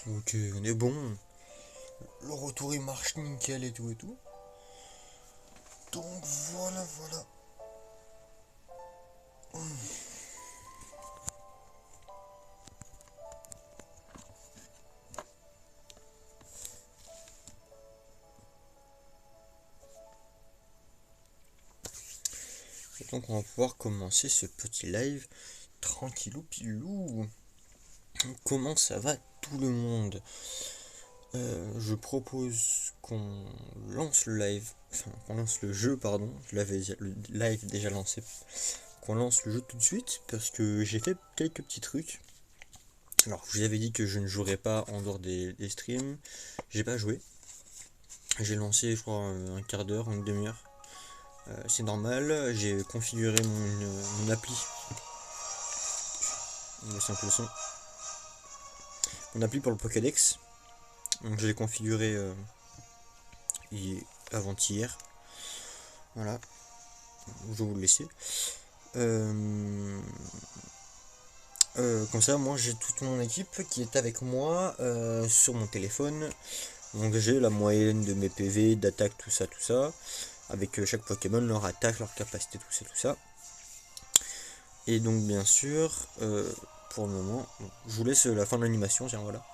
Ok, on est bon. Le retour il marche nickel et tout et tout. Donc voilà, voilà. Et donc on va pouvoir commencer ce petit live tranquillou pilou. Comment ça va tout le monde? Je propose qu'on lance le live, enfin qu'on lance le jeu, pardon. Le live déjà lancé. Qu'on lance le jeu tout de suite parce que j'ai fait quelques petits trucs. Alors, je vous avais dit que je ne jouerais pas en dehors des streams. J'ai pas joué. J'ai lancé, je crois, un quart d'heure, une demi-heure. C'est normal. J'ai configuré mon appli. On va laisser un peu le son. Mon appli pour le Pokédex. Donc, je l'ai configuré avant-hier. Voilà. Je vais vous le laisser. Comme ça, moi j'ai toute mon équipe qui est avec moi sur mon téléphone. Donc j'ai la moyenne de mes PV, d'attaque, tout ça, avec chaque Pokémon, leur attaque, leur capacité, tout ça. Et donc bien sûr, pour le moment, je vous laisse la fin de l'animation, tiens voilà.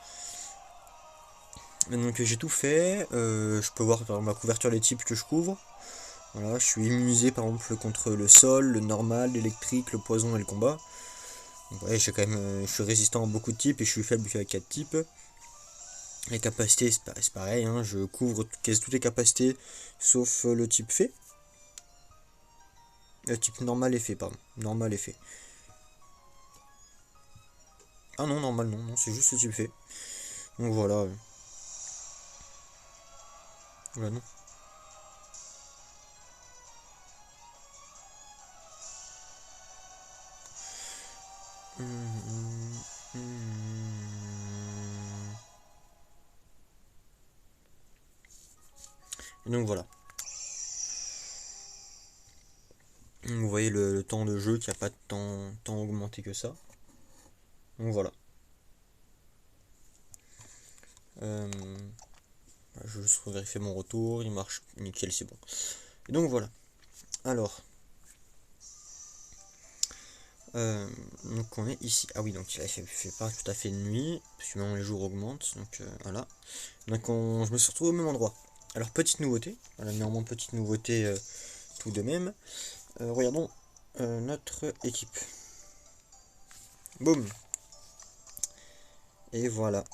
Et donc j'ai tout fait, je peux voir dans ma couverture les types que je couvre. Voilà, je suis immunisé par exemple contre le sol, le normal, l'électrique, le poison et le combat. Donc ouais, j'ai quand même, je suis résistant à beaucoup de types et je suis faible qu'à 4 types. Les capacités, c'est pareil, hein, je couvre quasi toutes les capacités sauf le type fée. Le type normal et fée, pardon. Normal et fée. Ah non, normal, non, c'est juste le type fée. Donc voilà. Voilà, non. Et donc voilà. Vous voyez le temps de jeu qui n'a pas tant augmenté que ça. Donc voilà. Je vais juste vérifier mon retour. Il marche nickel, c'est bon. Et donc voilà. Alors. Donc on est ici. Ah oui, donc il fait pas tout à fait nuit. Parce que maintenant les jours augmentent. Donc voilà. Donc je me suis retrouvé au même endroit. Alors petite nouveauté. Voilà, néanmoins petite nouveauté tout de même. Regardons notre équipe. Boum. Et voilà.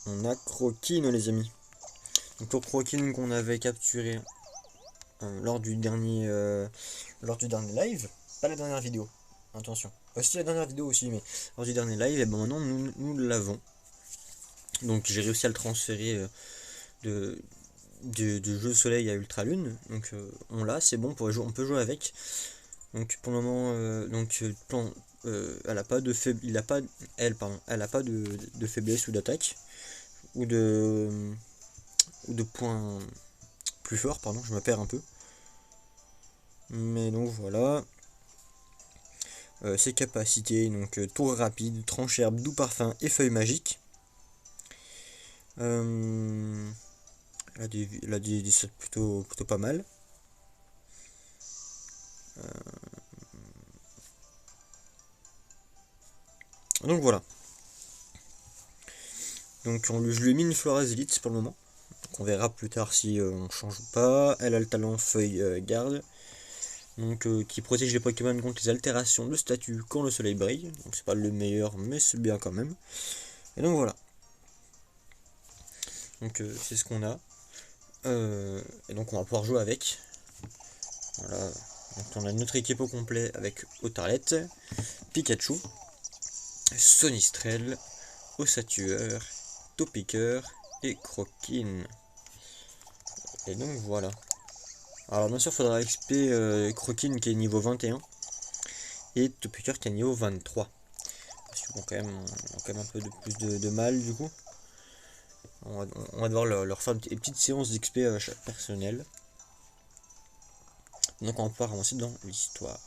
On a Croquine les amis. Donc pour Croquine qu'on avait capturé lors du dernier live. Pas la dernière vidéo. Attention. Si la dernière vidéo aussi, mais lors du dernier live, et ben maintenant nous l'avons. Donc j'ai réussi à le transférer de jeu soleil à ultra lune. Donc on l'a, c'est bon, on peut jouer avec. Donc pour le moment, elle a pas de elle a pas de faiblesse ou d'attaque ou de points plus forts, pardon, je me perds un peu. Mais donc voilà. Ses capacités, donc tour rapide, tranche herbe, doux parfum et feuille magique. Elle a des stats plutôt pas mal. Donc voilà. Donc je lui ai mis une Floras Elite pour le moment. Donc on verra plus tard si on change ou pas. Elle a le talent feuille garde. Donc qui protège les Pokémon contre les altérations de statut quand le soleil brille. Donc c'est pas le meilleur, mais c'est bien quand même. Et donc voilà. Donc c'est ce qu'on a. Et donc on va pouvoir jouer avec. Voilà. Donc on a notre équipe au complet avec Otarlet, Pikachu, Sonistrel, Ossatueur, Topiqueur et Croquine. Et donc voilà. Alors bien sûr il faudra XP Croquine qui est niveau 21 et Topiqueur qui est niveau 23. Parce qu'ils ont quand même un peu de plus de mal du coup. On va devoir leur faire des petites séances d'XP personnelles. Donc on va pouvoir avancer dans l'histoire.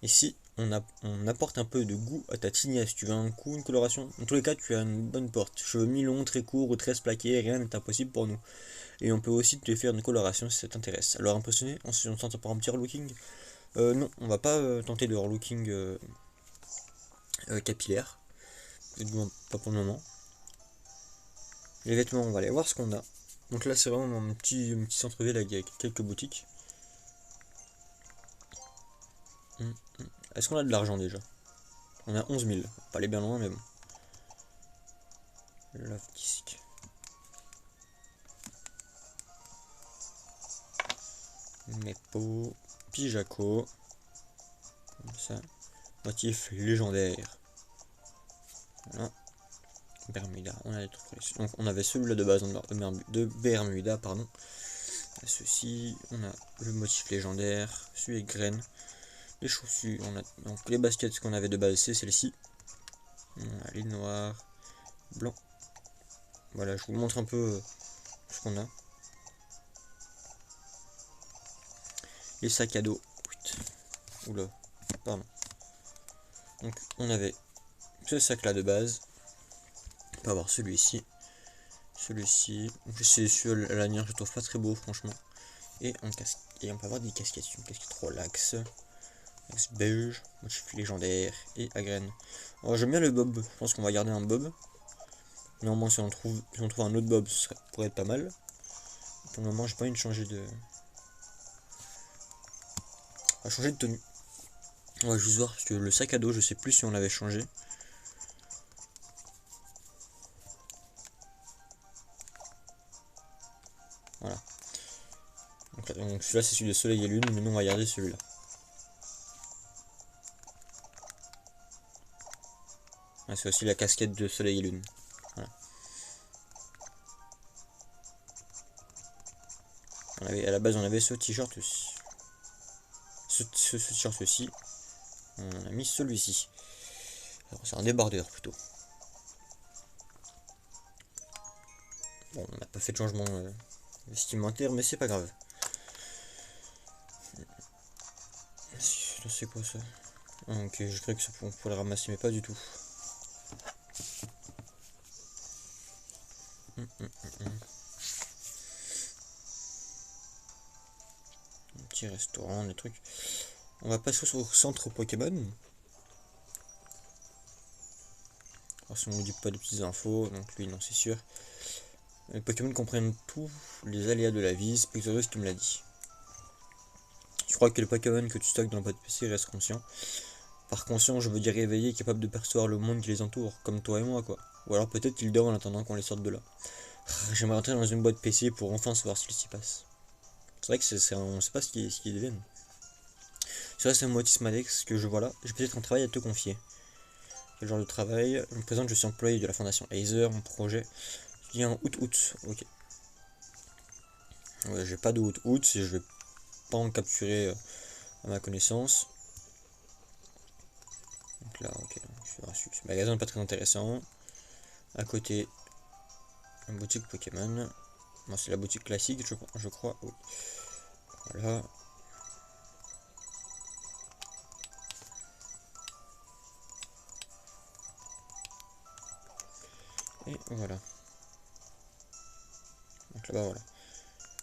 Ici, on apporte un peu de goût à ta tignasse. Tu veux un coup, une coloration. Dans tous les cas, tu as une bonne porte. Cheveux mi-longs, très courts ou très plaqués, rien n'est impossible pour nous. Et on peut aussi te faire une coloration si ça t'intéresse. Alors impressionné, on se tente par un petit relooking. Non, on va pas tenter de relooking capillaire. Pas pour le moment. Les vêtements, on va aller voir ce qu'on a. Donc là, c'est vraiment un petit centre-ville avec quelques boutiques. Est-ce qu'on a de l'argent déjà? On a 11 000. Pas aller bien loin, mais bon. Love disc. Mepo. Pijaco. Comme ça. Motif légendaire. Voilà. Bermuda. On a des trucs. Donc on avait celui-là de base de Bermuda, pardon. Ceci, on a le motif légendaire, celui avec graines. Les chaussures, on a donc les baskets qu'on avait de base, c'est celle-ci. On a les noirs, blanc. Voilà, je vous montre un peu ce qu'on a. Les sacs à dos. Oula, pardon. Donc on avait ce sac là de base. On peut avoir celui-ci. Celui-ci. C'est sur la lanière, je trouve pas très beau franchement. Et on peut avoir des casquettes. Une casquette Rolex. Beige, motif légendaire et à graines. Oh, j'aime bien le bob, je pense qu'on va garder un bob. Néanmoins si on trouve un autre bob, ça pourrait être pas mal. Pour le moment j'ai pas envie de changer de. On va changer de tenue. On va juste voir parce que le sac à dos je sais plus si on l'avait changé. Voilà. Donc celui-là c'est celui de soleil et lune, mais nous on va garder celui-là. Ah, c'est aussi la casquette de soleil et lune. Voilà. À la base on avait ce t-shirt aussi. Ce t-shirt aussi. On a mis celui-ci. C'est un débardeur plutôt. Bon, on n'a pas fait de changement vestimentaire, mais c'est pas grave. C'est quoi ça? Ok, je croyais que ça pour le ramasser, mais pas du tout. Un petit restaurant, des trucs. On va passer au centre Pokémon. Alors si on ne dit pas de petites infos, donc lui non c'est sûr. Les Pokémon comprennent tous les aléas de la vie, c'est Pixelus qui me l'a dit. Je crois que les Pokémon que tu stockes dans le pod PC restent conscients. Par conscient, je veux dire réveillé, capable de percevoir le monde qui les entoure, comme toi et moi quoi. Ou alors peut-être qu'ils dorment en attendant qu'on les sorte de là. J'aimerais entrer dans une boîte PC pour enfin savoir ce qui s'y passe. C'est vrai que on sait pas ce qui deviennent. Ça c'est un Motis Madex que je vois là. J'ai peut-être un travail à te confier. Quel genre de travail? Je me présente, je suis employé de la fondation Aether, mon projet. Il y a un août. Ok. Ouais, j'ai pas de août si je vais pas en capturer à ma connaissance. Donc là, ok. Ce magasin n'est pas très intéressant. À côté, une boutique Pokémon. Bon, c'est la boutique classique, je crois. Oui. Voilà. Et voilà. Donc là-bas, voilà.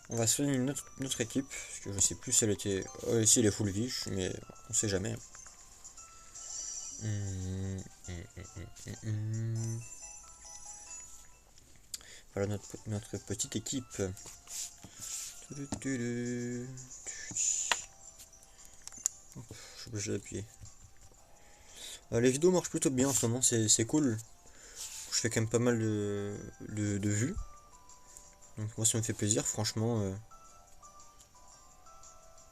On va soigner notre équipe, parce que je sais plus si elle était. Ici elle est full vie, mais on sait jamais. Voilà notre petite équipe. Je suis obligé d'appuyer. Les vidéos marchent plutôt bien en ce moment, c'est cool. Je fais quand même pas mal de vues. Donc moi ça me fait plaisir, franchement.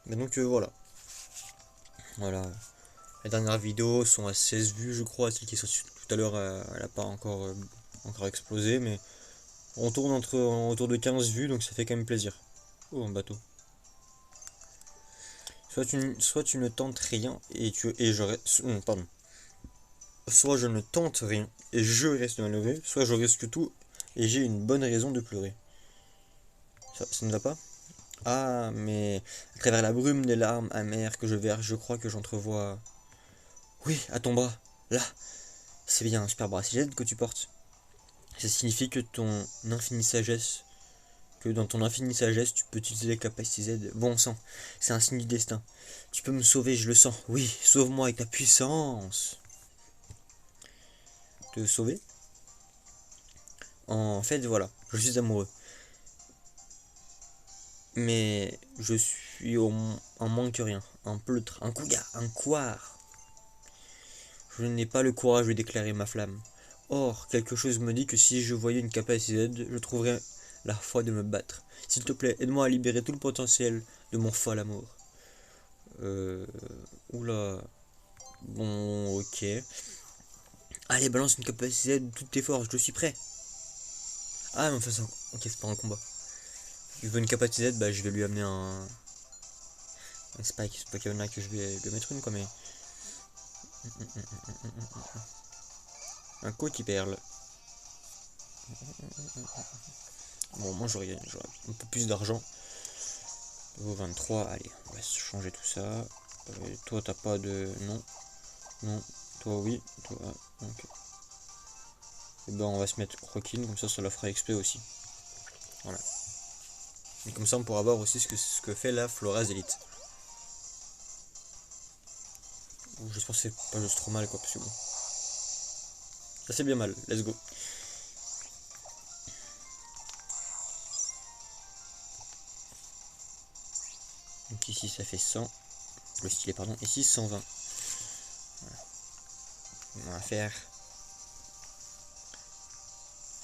Mais donc voilà. Voilà. Les dernières vidéos sont à 16 vues je crois. Celle qui est sortie tout à l'heure, elle n'a pas encore explosé. Mais on tourne autour de 15 vues, donc ça fait quand même plaisir. Oh, un bateau. Soit tu ne tentes rien et je reste. Pardon. Soit je ne tente rien et je reste malheureux, soit je risque tout et j'ai une bonne raison de pleurer. Ça ne va pas? Ah, mais à travers la brume des larmes amères que je verse, je crois que j'entrevois Oui, à ton bras. Là. C'est bien un super bracelet que tu portes. Ça signifie que dans ton infinie sagesse, tu peux utiliser les capacités Z. Bon sang, c'est un signe du destin. Tu peux me sauver, je le sens. Oui, sauve-moi avec ta puissance. Te sauver? En fait, voilà, je suis amoureux. Mais je suis en manque rien. Un pleutre, un couillard, un couard. Je n'ai pas le courage de déclarer ma flamme. Or, quelque chose me dit que si je voyais une capacité Z, je trouverais la foi de me battre. S'il te plaît, aide-moi à libérer tout le potentiel de mon fol amour. Euh... Oula. Bon, ok. Allez, balance une capacité de toutes tes forces, je suis prêt. Ah, mais enfin, ça... ok, c'est pas un combat. Il veut une capacité Z, bah je vais lui amener un spike. C'est pas qu'il y en a que je vais lui mettre une, quoi, mais. Un coup qui perle. Bon, moi j'aurais un peu plus d'argent. 23, allez, on va changer tout ça. Toi, t'as pas de. Non. Non. Toi, oui. Toi, ok. Et ben, on va se mettre Croquine, comme ça la fera XP aussi. Voilà. Et comme ça, on pourra voir aussi ce que fait la Floraz Elite. J'espère que c'est pas juste trop mal, quoi, parce que bon. Ça, c'est bien mal. Let's go. Donc ici, ça fait 100. Le stylet, pardon. Ici, 120. Voilà. On va faire.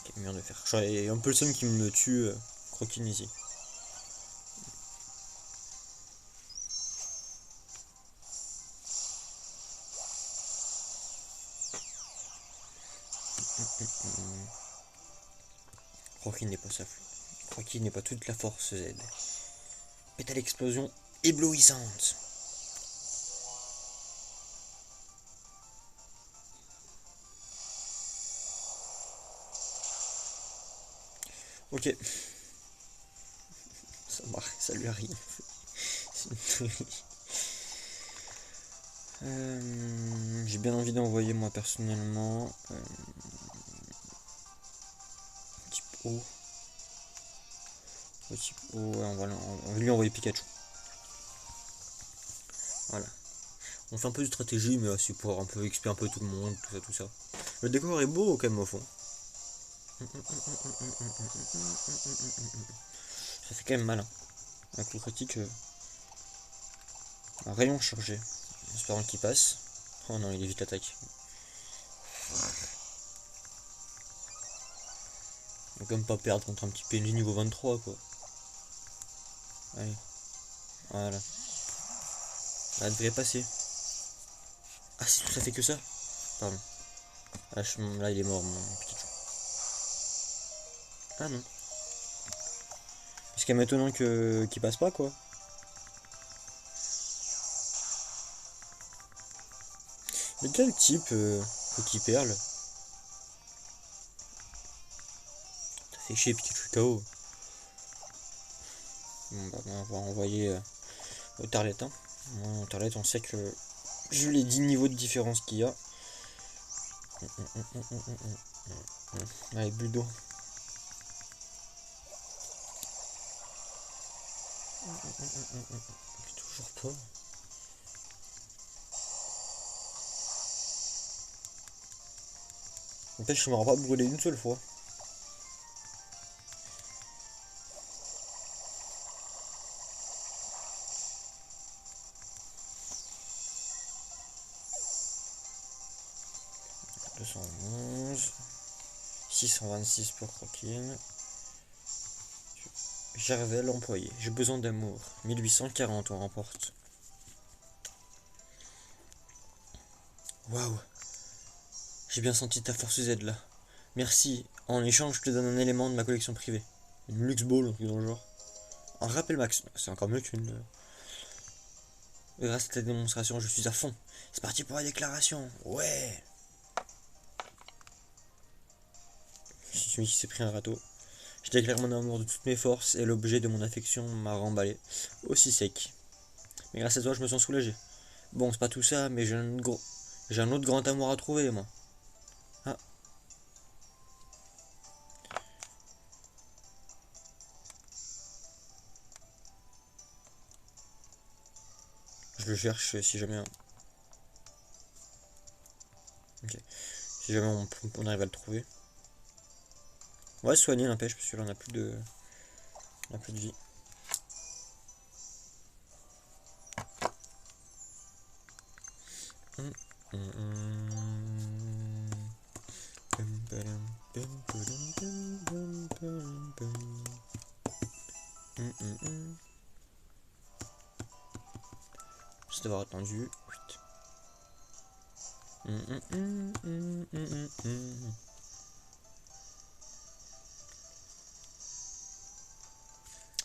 Ok, mur de fer. J'aurais un peu le seum qui me tue Croquine ici. Croquine n'est pas sa flou. Croquine n'est pas toute la force Z. Pétale explosion éblouissante. Ok. Ça marche, ça lui arrive. J'ai bien envie d'envoyer moi personnellement type O. Type O, ouais, on va lui envoyer Pikachu. Voilà. On fait un peu de stratégie, mais aussi pour un peu XP un peu tout le monde, tout ça. Le décor est beau quand même au fond. Ça fait quand même mal. Hein. Avec le critique, un rayon chargé. Espérons qu'il passe. Oh non, il évite l'attaque. On va quand même pas perdre contre un petit PNJ niveau 23 quoi. Allez. Voilà. Ça devrait passer. Ah, ça fait que ça. Pardon. Là, il est mort, mon Pikachu. Ah non. C'est quand même étonnant qu'il passe pas, quoi. Mais quel type qui perle. Ça fait chier, Pikachu KO. Bon, bah, on va envoyer au Tarlet. Hein. Au Tarlet, on sait que je les 10 niveaux de différence qu'il y a. Allez, Buldo. Toujours pas. En fait, je ne m'aurais pas brûlé une seule fois. « 211. 626 pour Croquine. Gervais l'employé. J'ai besoin d'amour. 1840 on remporte. Waouh. J'ai bien senti ta force Z là. Merci. En échange, je te donne un élément de ma collection privée. Une Lux Ball, un truc dans le genre. Un rappel max. C'est encore mieux qu'une. Grâce à ta démonstration, je suis à fond. C'est parti pour la déclaration. Ouais. Je suis celui qui s'est pris un râteau. Je déclare mon amour de toutes mes forces et l'objet de mon affection m'a remballé. Aussi sec. Mais grâce à toi, je me sens soulagé. Bon, c'est pas tout ça, mais J'ai un autre grand amour à trouver, moi. Ah. Je le cherche si jamais... Ok. Si jamais on arrive à le trouver. Ouais, soigner l'impêche, parce que là, on a plus de... On a plus de vie. Juste d'avoir attendu.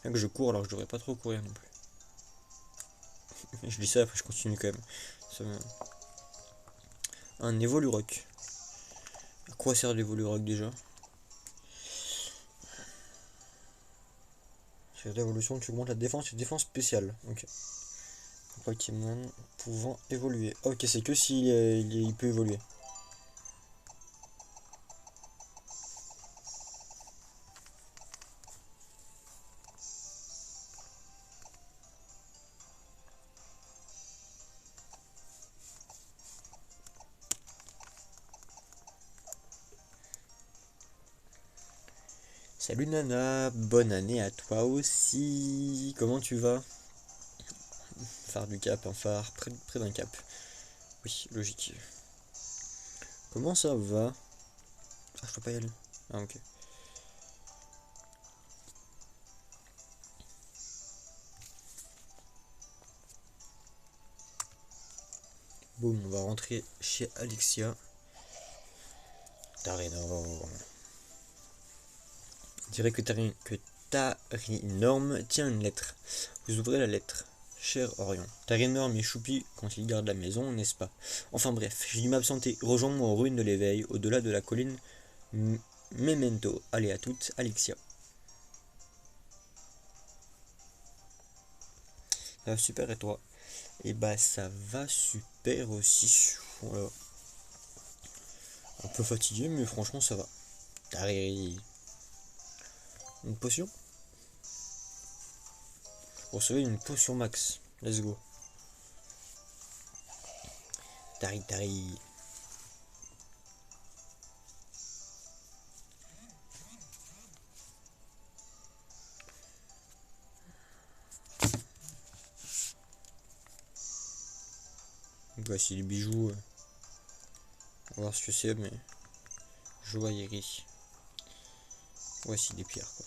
Là que je cours alors que je devrais pas trop courir non plus. Je dis ça après je continue quand même. Un Evolurock. À quoi sert l'Evolurock déjà? C'est l'évolution qui augmente la défense et défense spéciale. Ok. Pokémon pouvant évoluer. Ok, c'est que s'il il peut évoluer. Salut Nana, bonne année à toi aussi. Comment tu vas? Phare du cap, un phare près d'un cap. Oui, logique. Comment ça va? Ah, je peux pas y aller. Ah, ok. Boum, on va rentrer chez Alexia. Tarinor. On dirait que Tarinorme tient une lettre. Vous ouvrez la lettre. Cher Orion, Tarinorme est choupi quand il garde la maison, n'est-ce pas? Enfin bref, j'ai dû m'absenter. Rejoins-moi aux ruines de l'éveil, au-delà de la colline Memento. Allez à toutes, Alexia. Ça va super et toi? Et bah ça va super aussi. Voilà. Un peu fatigué mais franchement ça va. Tariri. Une potion? Vous recevez une potion max. Let's go. Tari tari. Voici les bijoux. On va voir ce que c'est, mais joaillerie. Voici des pierres, quoi.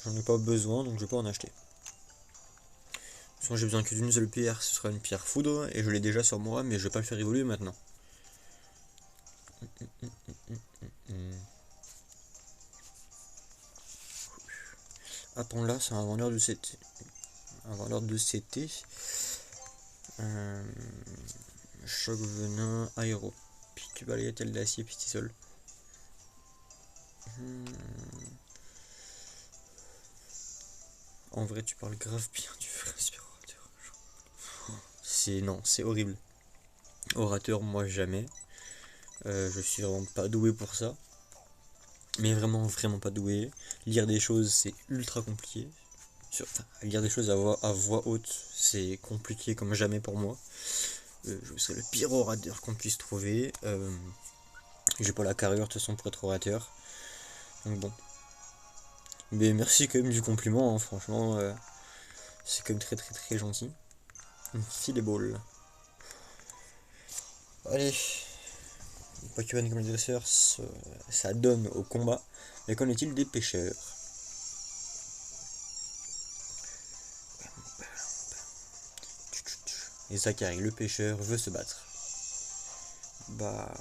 J'en ai pas besoin, donc je vais pas en acheter. De toute façon, j'ai besoin que d'une seule pierre, ce sera une pierre foudre, et je l'ai déjà sur moi, mais je vais pas le faire évoluer maintenant. Ah, bon, là, c'est un vendeur de CT. Un vendeur de CT. Choc venin, aéro. Pique balayette d'acier, pistisol. En vrai, tu parles grave bien du respirateur. Non, c'est horrible. Orateur, moi jamais. Je suis vraiment pas doué pour ça. Mais vraiment, vraiment pas doué. Lire des choses, c'est ultra compliqué. Lire des choses à voix haute, c'est compliqué comme jamais pour moi. Je serais le pire orateur qu'on puisse trouver. J'ai pas la carrure de toute façon pour être orateur. Donc bon. Mais merci quand même du compliment, hein, franchement. C'est quand même très très très gentil. Filet-ball. Allez. Pokémon comme les dresseurs, ça donne au combat. Mais qu'en est-il des pêcheurs? Et Zachary, le pêcheur, veut se battre. Bah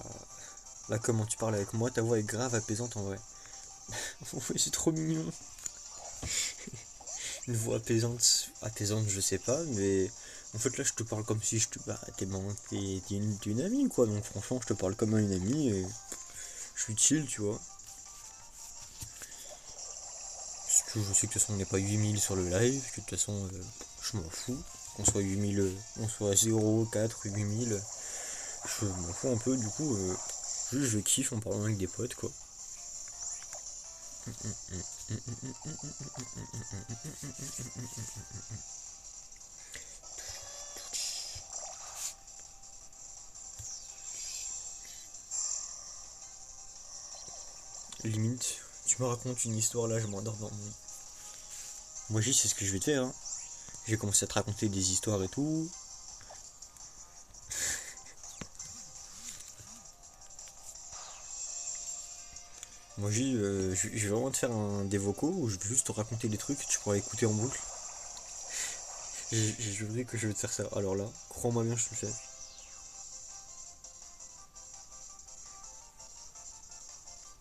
comment tu parles avec moi, ta voix est grave apaisante en vrai. Oui, c'est trop mignon. Une voix apaisante, je sais pas, mais en fait là je te parle comme si t'es une amie quoi, donc franchement je te parle comme à une amie et je suis chill, tu vois. Parce que je sais que de toute façon on n'est pas 8000 sur le live, que de toute façon je m'en fous. qu'on soit 8000, on soit 0, 4, 8000, je m'en fous un peu, du coup, juste je kiffe en parlant avec des potes, quoi. Limite, tu me racontes une histoire là, je m'endors dans mon lit. Moi, c'est ce que je vais te faire, hein. Je vais commencer à te raconter des histoires et tout. Moi, je vais vraiment te faire des vocaux où je vais juste te raconter des trucs que tu pourras écouter en boucle. J'ai juré que je vais te faire ça. Alors là, crois-moi bien, je te le fais.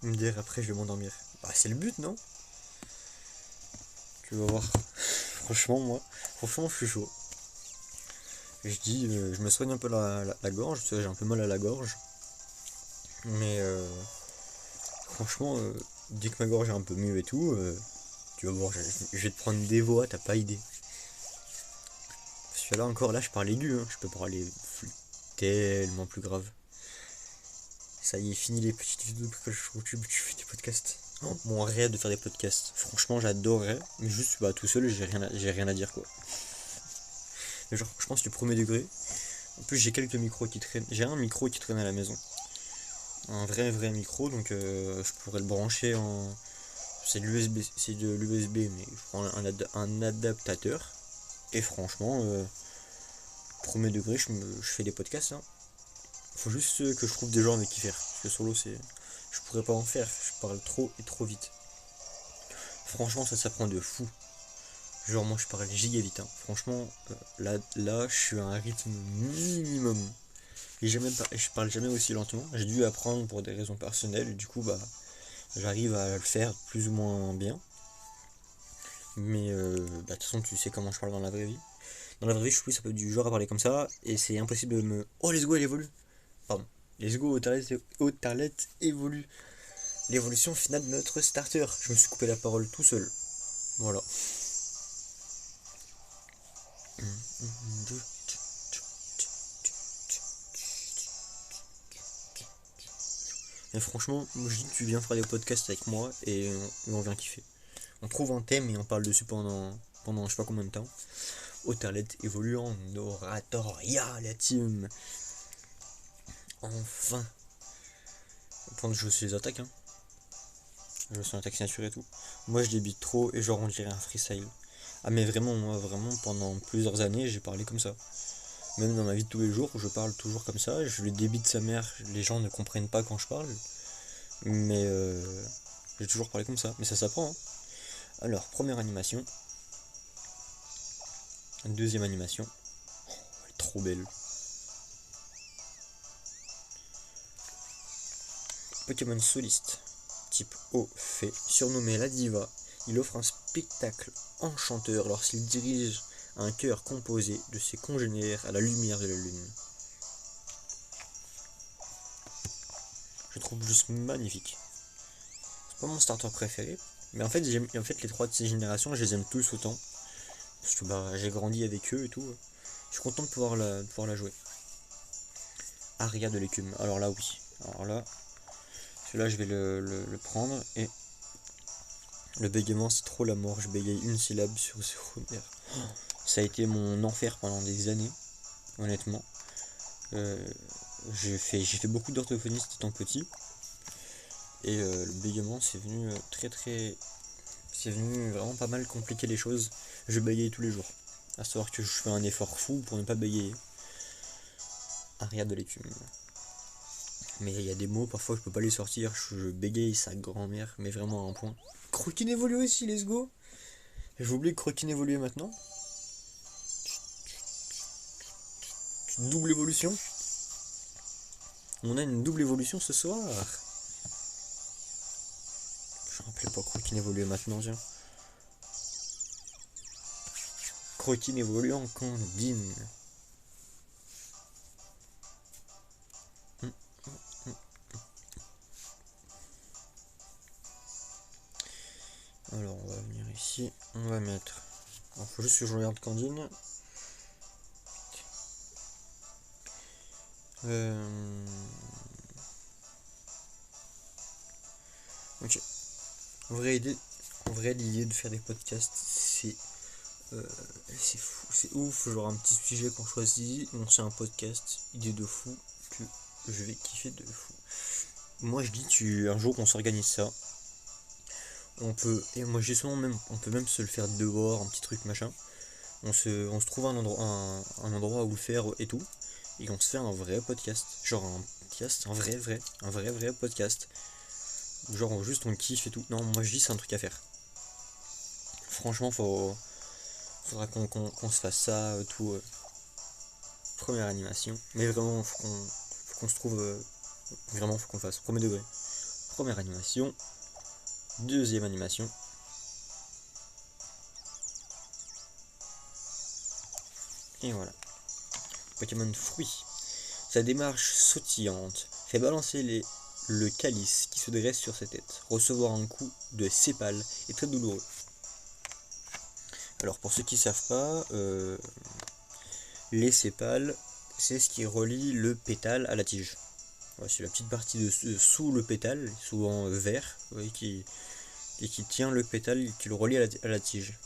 Me dire après, je vais m'endormir. Bah, c'est le but, non? Tu vas voir. Franchement, je suis chaud. Je me soigne un peu la gorge, tu vois, j'ai un peu mal à la gorge. Mais franchement, dès que ma gorge est un peu mieux et tout, tu vas voir, je vais te prendre des voix, t'as pas idée. Parce que là encore, là je parle aigu, hein, je peux parler tellement plus grave. Ça y est, fini les petites vidéos que je YouTube, tu fais des podcasts. Oh, mon rêve de faire des podcasts. Franchement, j'adorerais, mais juste bah, tout seul, j'ai rien à dire quoi. Mais genre, je pense que le premier degré. En plus, j'ai quelques micros qui traînent. J'ai un micro qui traîne à la maison. Un vrai micro, donc je pourrais le brancher en. C'est de l'USB, mais je prends un adaptateur. Et franchement, premier degré, je fais des podcasts. Hein. Faut juste que je trouve des gens avec qui faire. Parce que solo, je pourrais pas en faire. Je parle trop et trop vite. Franchement, ça s'apprend de fou. Genre, moi, je parle giga vite. Hein. Franchement, là, je suis à un rythme minimum. Et je parle jamais aussi lentement. J'ai dû apprendre pour des raisons personnelles. Du coup, bah, j'arrive à le faire plus ou moins bien. Mais bah, de toute façon, tu sais comment je parle dans la vraie vie. Dans la vraie vie, je suis plus un peu du genre à parler comme ça. Et c'est impossible de me. Oh, let's go, elle évolue. Pardon. Let's go, Autarlet évolue. L'évolution finale de notre starter. Je me suis coupé la parole tout seul. Voilà. Et franchement, moi, je dis que tu viens faire des podcasts avec moi et on vient kiffer. On trouve un thème et on parle dessus pendant je sais pas combien de temps. Autarlet évolue en Oratoria, la team. Enfin. Pendant que je suis les attaques, hein. Je suis en attaque signature et tout. Moi je débite trop et genre on dirait un freestyle. Ah mais vraiment, moi vraiment pendant plusieurs années j'ai parlé comme ça. Même dans ma vie de tous les jours, je parle toujours comme ça. Je le débite sa mère, les gens ne comprennent pas quand je parle. Mais j'ai toujours parlé comme ça. Mais ça s'apprend. Hein. Alors, première animation. Deuxième animation. Oh, elle est trop belle. Pokémon soliste. Type eau fait. Surnommé la diva. Il offre un spectacle enchanteur lorsqu'il dirige un cœur composé de ses congénères à la lumière de la lune. Je trouve juste magnifique. C'est pas mon starter préféré. Mais en fait, les trois de ces générations, je les aime tous autant. Parce que bah, j'ai grandi avec eux et tout. Je suis content de pouvoir la jouer. Aria de l'écume. Alors là, oui. Alors là, celui-là, je vais le prendre. Et le bégaiement, c'est trop la mort. Je bégaye une syllabe sur ce merde. Ça a été mon enfer pendant des années, honnêtement. J'ai fait beaucoup d'orthophonie étant petit. Et le bégaiement, c'est venu c'est venu vraiment pas mal compliquer les choses. Je bégaye tous les jours. À savoir que je fais un effort fou pour ne pas bégayer. Aria de l'écume. Mais il y a des mots, parfois je peux pas les sortir. Je bégaye sa grand-mère, mais vraiment à un point. Croquine évolue aussi, let's go. J'ai oublié que Croquine évoluait maintenant. Double évolution. On a une double évolution ce soir. Je me rappelais pas Croquine évoluait maintenant, tiens. Croquine évolue en Candine. Alors on va venir ici, on va mettre. Alors faut juste que je regarde Candine. Euh, Ok. En vrai, l'idée de faire des podcasts, euh, c'est fou, c'est ouf. Genre un petit sujet qu'on choisit, on fait un podcast, idée de fou que je vais kiffer de fou. Moi, je dis, un jour, on s'organise ça. On peut, et moi, j'ai souvent même, on peut même se le faire dehors, un petit truc machin. On se trouve un endroit où le faire et tout, et on se fait un vrai podcast, genre un podcast, un vrai podcast. Genre juste on kiffe et tout. Non, moi je dis c'est un truc à faire. Franchement, faudra qu'on se fasse ça, tout. Première animation. Mais vraiment, faut qu'on se trouve. Vraiment, faut qu'on fasse. Premier degré. Première animation. Deuxième animation. Et voilà. Pokémon fruit. Sa démarche sautillante fait balancer le calice qui se dresse sur sa tête. Recevoir un coup de sépale est très douloureux. Alors pour ceux qui ne savent pas, les sépales, c'est ce qui relie le pétale à la tige. Ouais, c'est la petite partie sous le pétale, souvent vert, ouais, et qui tient le pétale, qui le relie à la tige.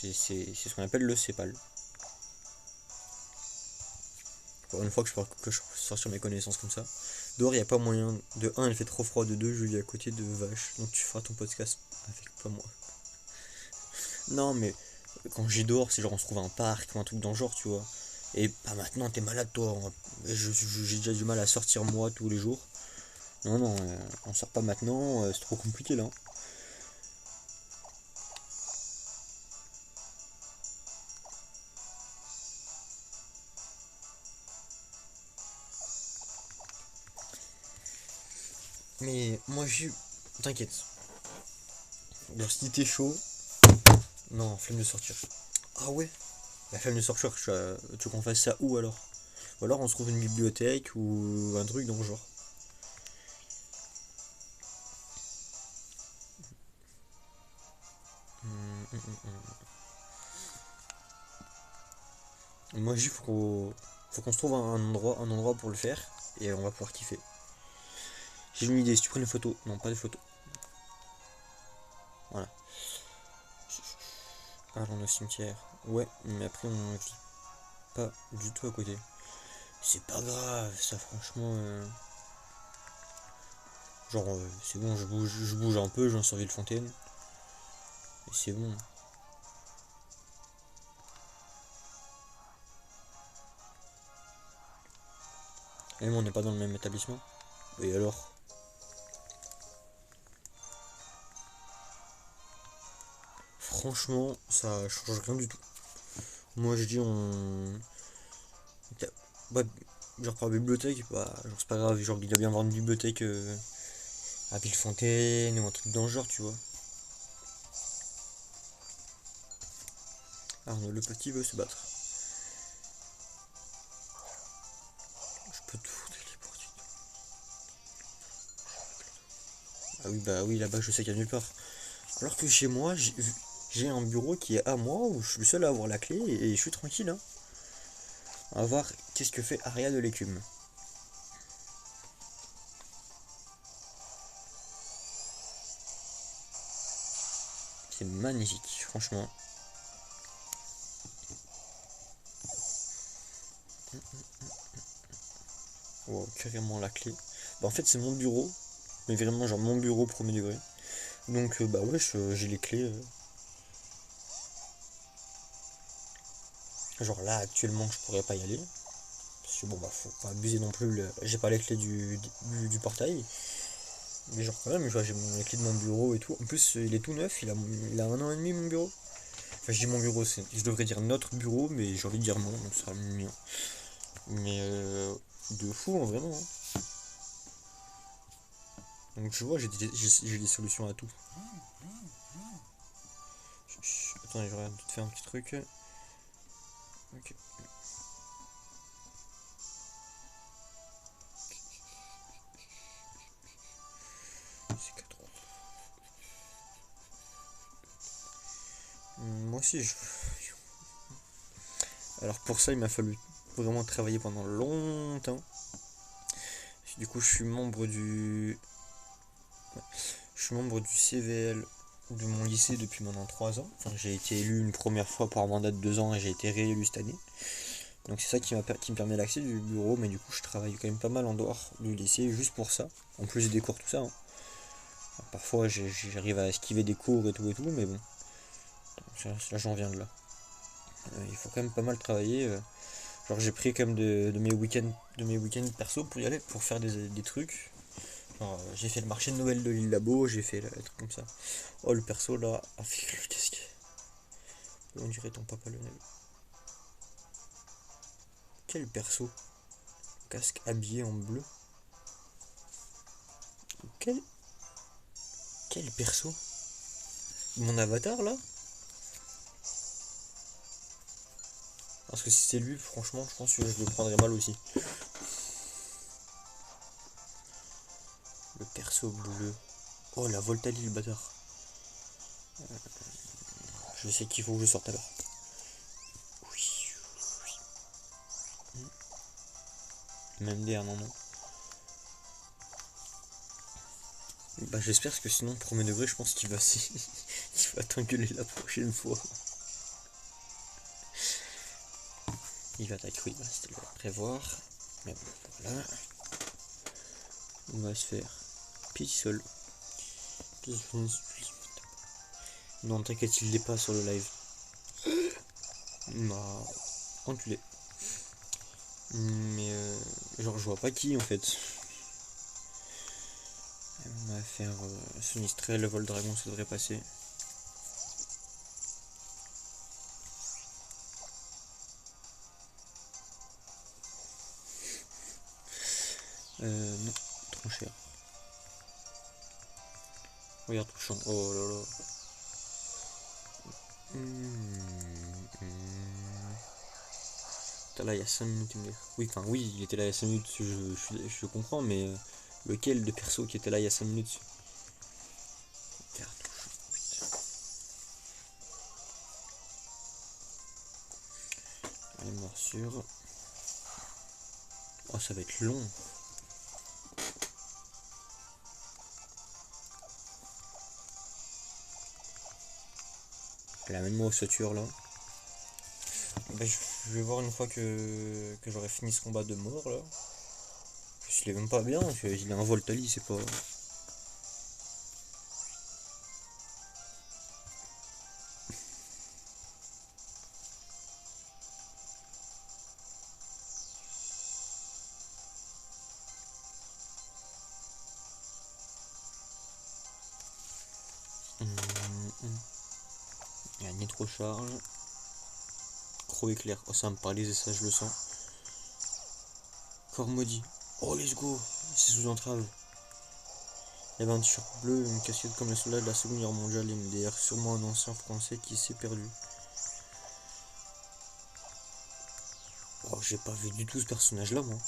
C'est ce qu'on appelle le sépale. Pour une fois que je sors sur mes connaissances comme ça. Dehors, il n'y a pas moyen. De un, il fait trop froid. De 2, je vis à côté de vaches. Donc tu feras ton podcast avec pas moi. Non, mais quand j'ai dehors, c'est genre on se trouve un parc ou un truc dans le genre, tu vois. Et pas maintenant, t'es malade toi. J'ai déjà du mal à sortir moi tous les jours. Non, non, on sort pas maintenant, c'est trop compliqué là. Mais moi j'ai. T'inquiète. Alors si t'es chaud. Non, flemme de sortir. Ah ouais. La flemme de sortir, tu veux qu'on fasse ça où alors? Ou alors on se trouve une bibliothèque ou un truc dans le genre. Moi j'ai faut qu'on se trouve un endroit pour le faire et on va pouvoir kiffer. J'ai une idée, si tu prends une photo. Non, pas de photo. Voilà. Allons au cimetière. Ouais, mais après on vit pas du tout à côté. C'est pas grave, ça franchement. Genre, c'est bon, je bouge un peu, j'en sur Villefontaine. Et c'est bon. Même on n'est pas dans le même établissement. Et alors? Franchement, ça change rien du tout. Moi je dis bah, genre pour la bibliothèque, bah, genre c'est pas grave, genre il doit bien avoir une bibliothèque à Villefontaine ou un truc dans le genre, tu vois. Arnaud le petit veut se battre. Je peux tout téléporter. Ah oui, bah oui, là-bas je sais qu'il y a nulle part. Alors que chez moi, j'ai un bureau qui est à moi où je suis le seul à avoir la clé et je suis tranquille. Hein. On va voir qu'est-ce que fait Aria de l'écume. C'est magnifique, franchement. Wow, carrément la clé. Bah, en fait, c'est mon bureau, mais vraiment, genre mon bureau premier degré. Donc, bah ouais, j'ai les clés. Genre là, actuellement, je pourrais pas y aller. Parce que bon, bah, faut pas abuser non plus. J'ai pas les clés du portail. Mais genre, quand même, j'ai les clés de mon bureau et tout. En plus, il est tout neuf, il a 1 an et demi, mon bureau. Enfin, je dis mon bureau, je devrais dire notre bureau, mais j'ai envie de dire non, donc ce sera le mien. Mais de fou, hein, vraiment. Hein. Donc, je vois, j'ai des solutions à tout. Attends, je regarde de te faire un petit truc. Ok. C'est 4. Moi aussi, Alors pour ça, il m'a fallu vraiment travaillé pendant longtemps. Du coup, je suis membre du CVL de mon lycée depuis maintenant 3 ans. Enfin, j'ai été élu une première fois par mandat de 2 ans et j'ai été réélu cette année. Donc c'est ça qui me permet l'accès du bureau, mais du coup je travaille quand même pas mal en dehors du lycée juste pour ça. En plus des cours, tout ça. Hein. Parfois j'arrive à esquiver des cours et tout, mais bon. Là j'en viens de là. Il faut quand même pas mal travailler. Genre j'ai pris quand même de mes week-ends perso pour y aller, pour faire des trucs. J'ai fait le marché de Noël de l'île Labo, j'ai fait le truc comme ça. Oh le perso là, avec le casque. On dirait ton papa Lionel. Quel perso? Casque habillé en bleu. Quel perso? Mon avatar là? Parce que si c'est lui, franchement, je pense que je le prendrais mal aussi. Le perso bleu. Oh la Voltali le bâtard. Je sais qu'il faut que je sorte alors. Oui. Même d'air, non. Bah j'espère que sinon, premier degré, je pense qu'il va il va t'engueuler la prochaine fois. Il va t'attaquer, oui, c'était le prévoir. Mais bon, voilà. On va se faire petit sol. Non, t'inquiète, il l'est pas sur le live. Bah, enculé. Mais genre, je vois pas qui en fait. On va faire Sinistrel, le vol dragon, ça devrait passer. Non, trop cher. Regarde tout le champ. Oh là là. Là, il y a 5 minutes, il me dit. Oui, enfin, oui, il était là il y a 5 minutes, je comprends, mais lequel de perso qui était là il y a 5 minutes? Les morsures. Oh, ça va être long. Elle amène-moi aux sautures là. Bah, je vais voir une fois que j'aurai fini ce combat de mort là. Il est même pas bien, il a un Voltali, c'est pas. Il y a un nitro-charge. Croc éclair. Oh, ça me paralyse, ça je le sens. Corps maudit. Oh, let's go. C'est sous entrave. Il y avait un t-shirt bleu, une casquette comme les soldats de la Seconde Guerre mondiale, MDR, sûrement un ancien français qui s'est perdu. Oh, j'ai pas vu du tout ce personnage là, moi.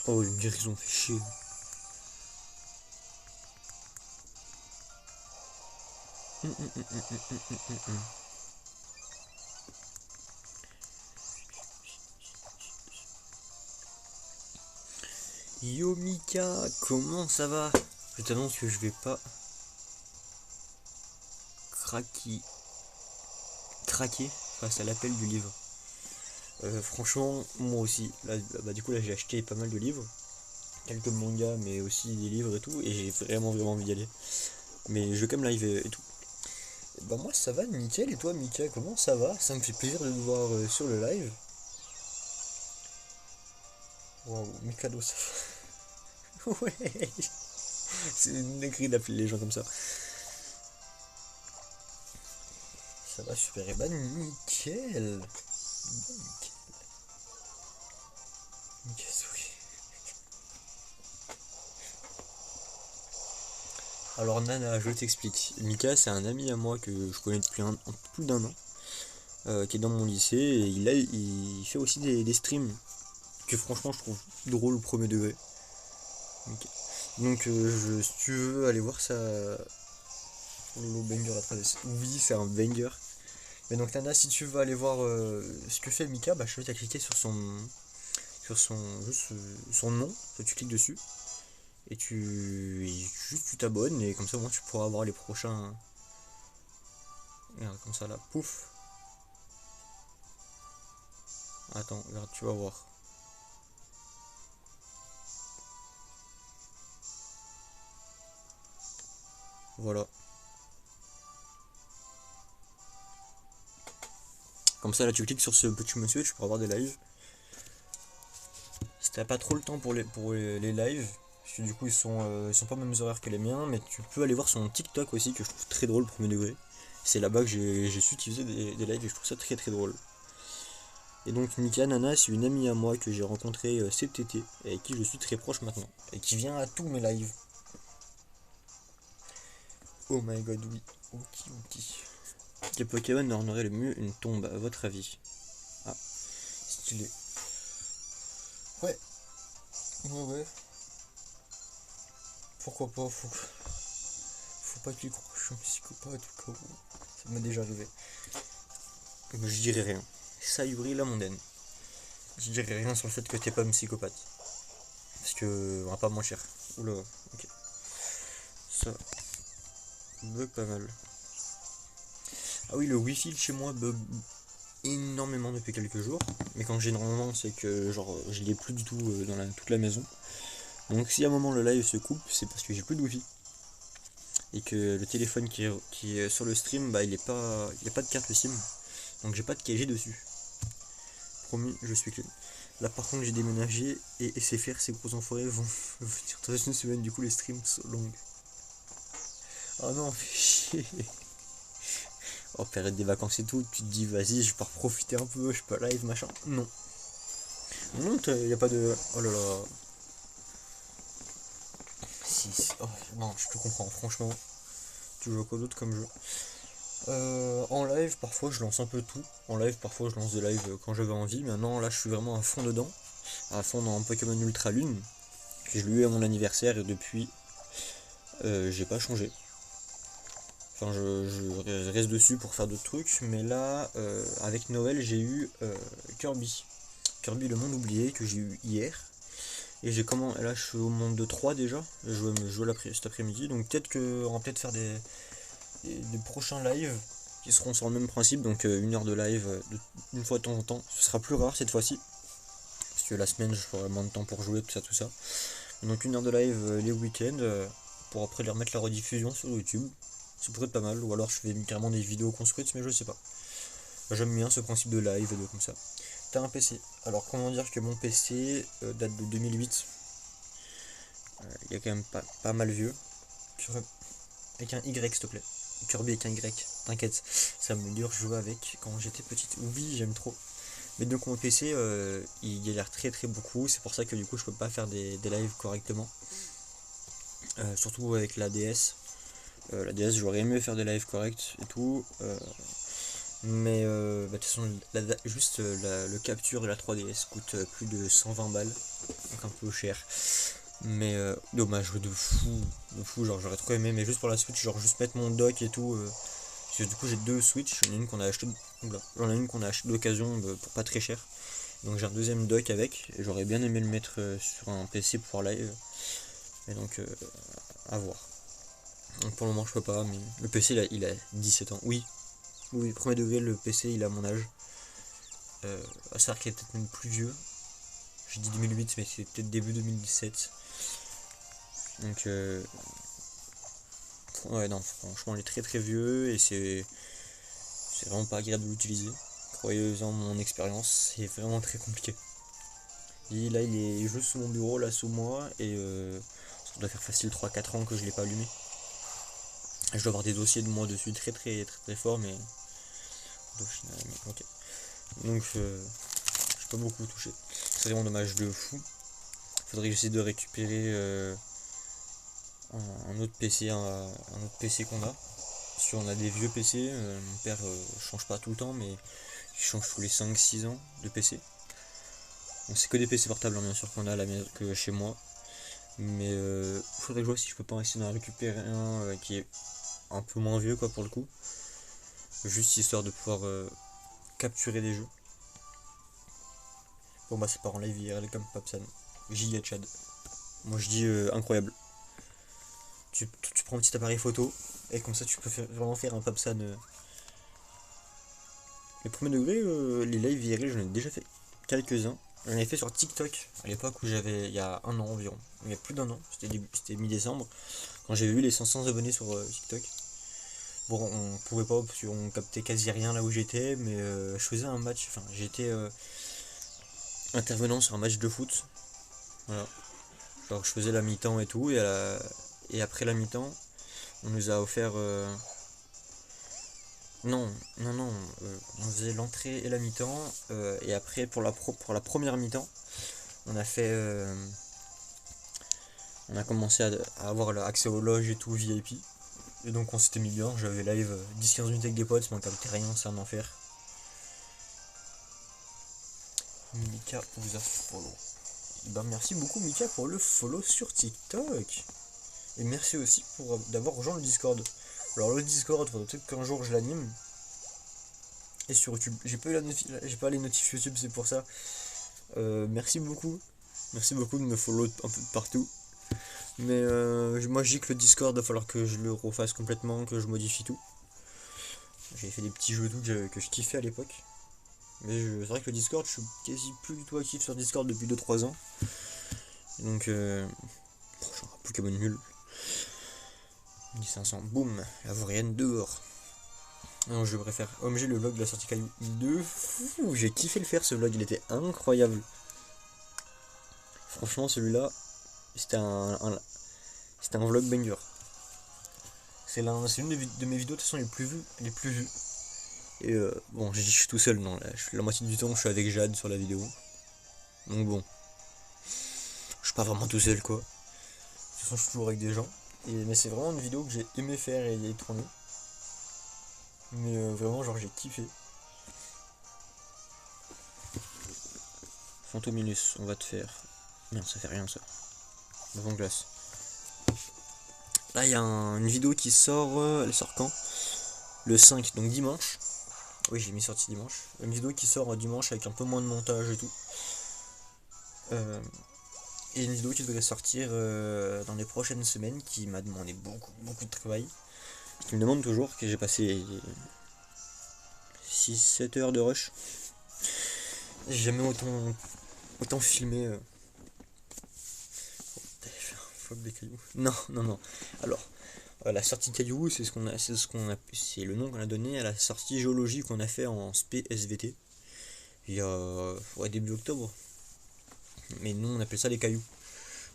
Oh, une guérison fait chier. Yo Mika, comment ça va? Je t'annonce que je vais pas craquer face à l'appel du livre. Franchement, moi aussi. Là, bah, du coup, là, j'ai acheté pas mal de livres. Quelques mangas, mais aussi des livres et tout. Et j'ai vraiment envie d'y aller. Mais je vais quand même live et tout. Et bah, moi, ça va nickel. Et toi, Mika, comment ça va? Ça me fait plaisir de te voir sur le live. Waouh, Mikado, ça va. Ouais. C'est une écrit d'appeler les gens comme ça. Ça va super. Et bah, nickel. Alors Nana, je t'explique. Mika, c'est un ami à moi que je connais depuis plus d'1 an. qui est dans mon lycée, et il fait aussi des streams que franchement je trouve drôle au premier degré. Ok. Donc si tu veux aller voir ça, le banger la traverse. Oui, c'est un banger. Mais donc Nana, si tu veux aller voir ce que fait Mika, bah je t'invite à cliquer sur son nom, tu cliques dessus et tu t'abonnes et comme ça au moins tu pourras avoir les prochains. Regarde comme ça là, pouf. Attends, regarde, tu vas voir. Voilà. Comme ça là tu cliques sur ce petit monsieur, tu pourras avoir des lives. Si t'as pas trop le temps pour les lives, parce que du coup ils sont pas aux mêmes horaires que les miens, mais tu peux aller voir son TikTok aussi que je trouve très drôle premier degré. C'est là-bas que j'ai su utiliser des lives et je trouve ça très très drôle. Et donc Mika Nana, c'est une amie à moi que j'ai rencontrée cet été et avec qui je suis très proche maintenant. Et qui vient à tous mes lives. Oh my god, oui. Ok. Quel Pokémon ornerait le mieux une tombe, à votre avis? Ah, stylé. Ouais. Ouais. Pourquoi pas, faut pas qu'il croie que je suis un psychopathe ou cas où. Ça m'est déjà arrivé. Je dirais rien. Sayuri la mondaine. Je dirais rien sur le fait que t'es pas un psychopathe. Parce que on va pas mentir. Oula, ok. Ça bug pas mal. Ah oui, le wifi de chez moi bug énormément depuis quelques jours. Mais quand j'ai énormément, c'est que genre je l'ai plus du tout dans toute la maison. Donc si à un moment le live se coupe, c'est parce que j'ai plus de wifi. Et que le téléphone qui est sur le stream, bah il a pas de carte SIM. Donc j'ai pas de 4G dessus. Promis, je suis clean. Là par contre j'ai déménagé et SFR, ces gros enfoirés vont venir dans une semaine, du coup les streams sont longues. Oh non, fais chier. Oh, période des vacances et tout, tu te dis vas-y, je pars profiter un peu, je peux live, machin. Non. Non, y a pas de. Oh là là. Si, oh, non, je te comprends, franchement. Tu joues à quoi d'autre comme jeu? En live, parfois je lance un peu tout. En live, parfois je lance des lives quand j'avais envie. Maintenant, là, je suis vraiment à fond dedans. À fond dans Pokémon Ultra Lune. Que je l'ai eu à mon anniversaire et depuis, j'ai pas changé. Enfin, je reste dessus pour faire d'autres trucs. Mais là, avec Noël, j'ai eu Kirby. Kirby le monde oublié que j'ai eu hier. Et là je suis au monde de 3 déjà. Je joue cet après-midi. Donc peut-être qu'on va peut-être faire des prochains lives qui seront sur le même principe. Donc 1 heure de live une fois de temps en temps. Ce sera plus rare cette fois-ci. Parce que la semaine je ferai moins de temps pour jouer, tout ça. Donc 1 heure de live les week-ends. Pour après les remettre la rediffusion sur YouTube. Ça pourrait être pas mal. Ou alors je fais carrément des vidéos construites, mais je sais pas. J'aime bien ce principe de live et de comme ça. T'as un PC. Alors comment dire que mon PC date de 2008. Il est quand même pas mal vieux. Avec un Y s'il te plaît. Kirby avec un Y. T'inquiète. Ça me dure jouer avec quand j'étais petite. Oui, j'aime trop. Mais donc mon PC il galère très très beaucoup. C'est pour ça que du coup je peux pas faire des lives correctement. Surtout avec la DS. La DS j'aurais aimé faire des lives corrects et tout. Mais de toute façon, juste le capture de la 3DS coûte plus de 120 balles, donc un peu cher. Mais dommage, de fou, genre j'aurais trop aimé, mais juste pour la Switch, genre juste mettre mon dock et tout. Parce que du coup j'ai deux Switch, j'en ai une qu'on a acheté, d'occasion pour pas très cher. Donc j'ai un deuxième dock avec, et j'aurais bien aimé le mettre sur un PC pour live. Et donc à voir. Donc pour le moment je peux pas, mais le PC il a 17 ans. Oui, premier degré, le PC il a mon âge. À savoir qu'il est peut-être même plus vieux. J'ai dit 2008, mais c'est peut-être début 2017. Donc, ouais, non, franchement, il est très très vieux et c'est vraiment pas agréable de l'utiliser. Croyez-en mon expérience, c'est vraiment très compliqué. Et là, il est juste sous mon bureau, là sous moi, et ça doit faire facile 3-4 ans que je l'ai pas allumé. Je dois avoir des dossiers de moi dessus très très très très fort, mais. Ok. Donc, j'ai pas beaucoup touché. C'est vraiment dommage de fou. Faudrait que j'essaie de récupérer un autre PC, un autre PC qu'on a. Parce qu'on a des vieux PC, mon père change pas tout le temps, mais qui changent tous les 5-6 ans de PC. Bon, c'est que des PC portables, hein, bien sûr, qu'on a à la maison, que chez moi. Mais faudrait que je vois si je peux pas essayer d'en récupérer un qui est un peu moins vieux, quoi, pour le coup. Juste histoire de pouvoir capturer des jeux. Bon bah c'est pas en live IRL comme Papsan. Giga Chad. Moi je dis incroyable. Tu prends un petit appareil photo et comme ça tu peux vraiment faire un Papsan. Les premiers degrés, les lives IRL j'en ai déjà fait quelques-uns. J'en ai fait sur TikTok à l'époque où j'avais il y a un an environ. Il y a plus d'un an, c'était mi-décembre. Quand j'ai eu les 500 abonnés sur TikTok. Bon, on pouvait pas, parce qu'on captait quasi rien là où j'étais, mais je faisais un match, enfin j'étais intervenant sur un match de foot. Voilà. Genre je faisais la mi-temps et tout, et après la mi-temps, on nous a offert. Non, non, non, on faisait l'entrée et la mi-temps, et après pour la première mi-temps, on a fait. On a commencé à avoir accès aux loges et tout VIP. Et donc on s'était mis bien, j'avais live 10-15 minutes avec des potes, mais on captait rien, c'est un enfer. Mika vous a follow. Ben merci beaucoup Mika pour le follow sur TikTok. Et merci aussi pour d'avoir rejoint le Discord. Alors le Discord, faudrait peut-être qu'un jour je l'anime. Et sur YouTube, j'ai pas les notifs YouTube, c'est pour ça. Merci beaucoup. Merci beaucoup de me follow un peu de partout. Mais moi je dis que le Discord, il va falloir que je le refasse complètement, que je modifie tout. J'ai fait des petits jeux et tout que je kiffais à l'époque. Mais c'est vrai que le Discord, je suis quasi plus du tout actif sur Discord depuis 2-3 ans. Et donc, j'ai un Pokémon nul. 1500, boum, la vaurienne dehors. Non, je préfère OMG le vlog de la sortie Caillou. De fou, j'ai kiffé le faire ce vlog, il était incroyable. Franchement, celui-là, c'était c'était un vlog banger. C'est une de mes vidéos de toute façon les plus vues. Et bon, je suis tout seul, non, la moitié du temps je suis avec Jade sur la vidéo. Donc bon, je suis pas vraiment tout seul quoi. De toute façon, je suis toujours avec des gens. Mais c'est vraiment une vidéo que j'ai aimé faire et tourner. Mais vraiment, genre, j'ai kiffé. Fantominus, on va te faire. Non, ça fait rien ça. Avant glace. Là, il y a une vidéo qui sort. Elle sort quand? Le 5, donc dimanche. Oui, j'ai mis sortie dimanche. Une vidéo qui sort dimanche avec un peu moins de montage et tout. Et une vidéo qui devrait sortir dans les prochaines semaines qui m'a demandé beaucoup de travail. Qui me demande toujours, que j'ai passé 6-7 heures de rush. J'ai jamais autant filmé. Des cailloux. Non, non, non. Alors, la sortie cailloux, c'est c'est le nom qu'on a donné à la sortie géologie qu'on a fait en SP SVT. Il y a début octobre. Mais nous, on appelle ça les cailloux.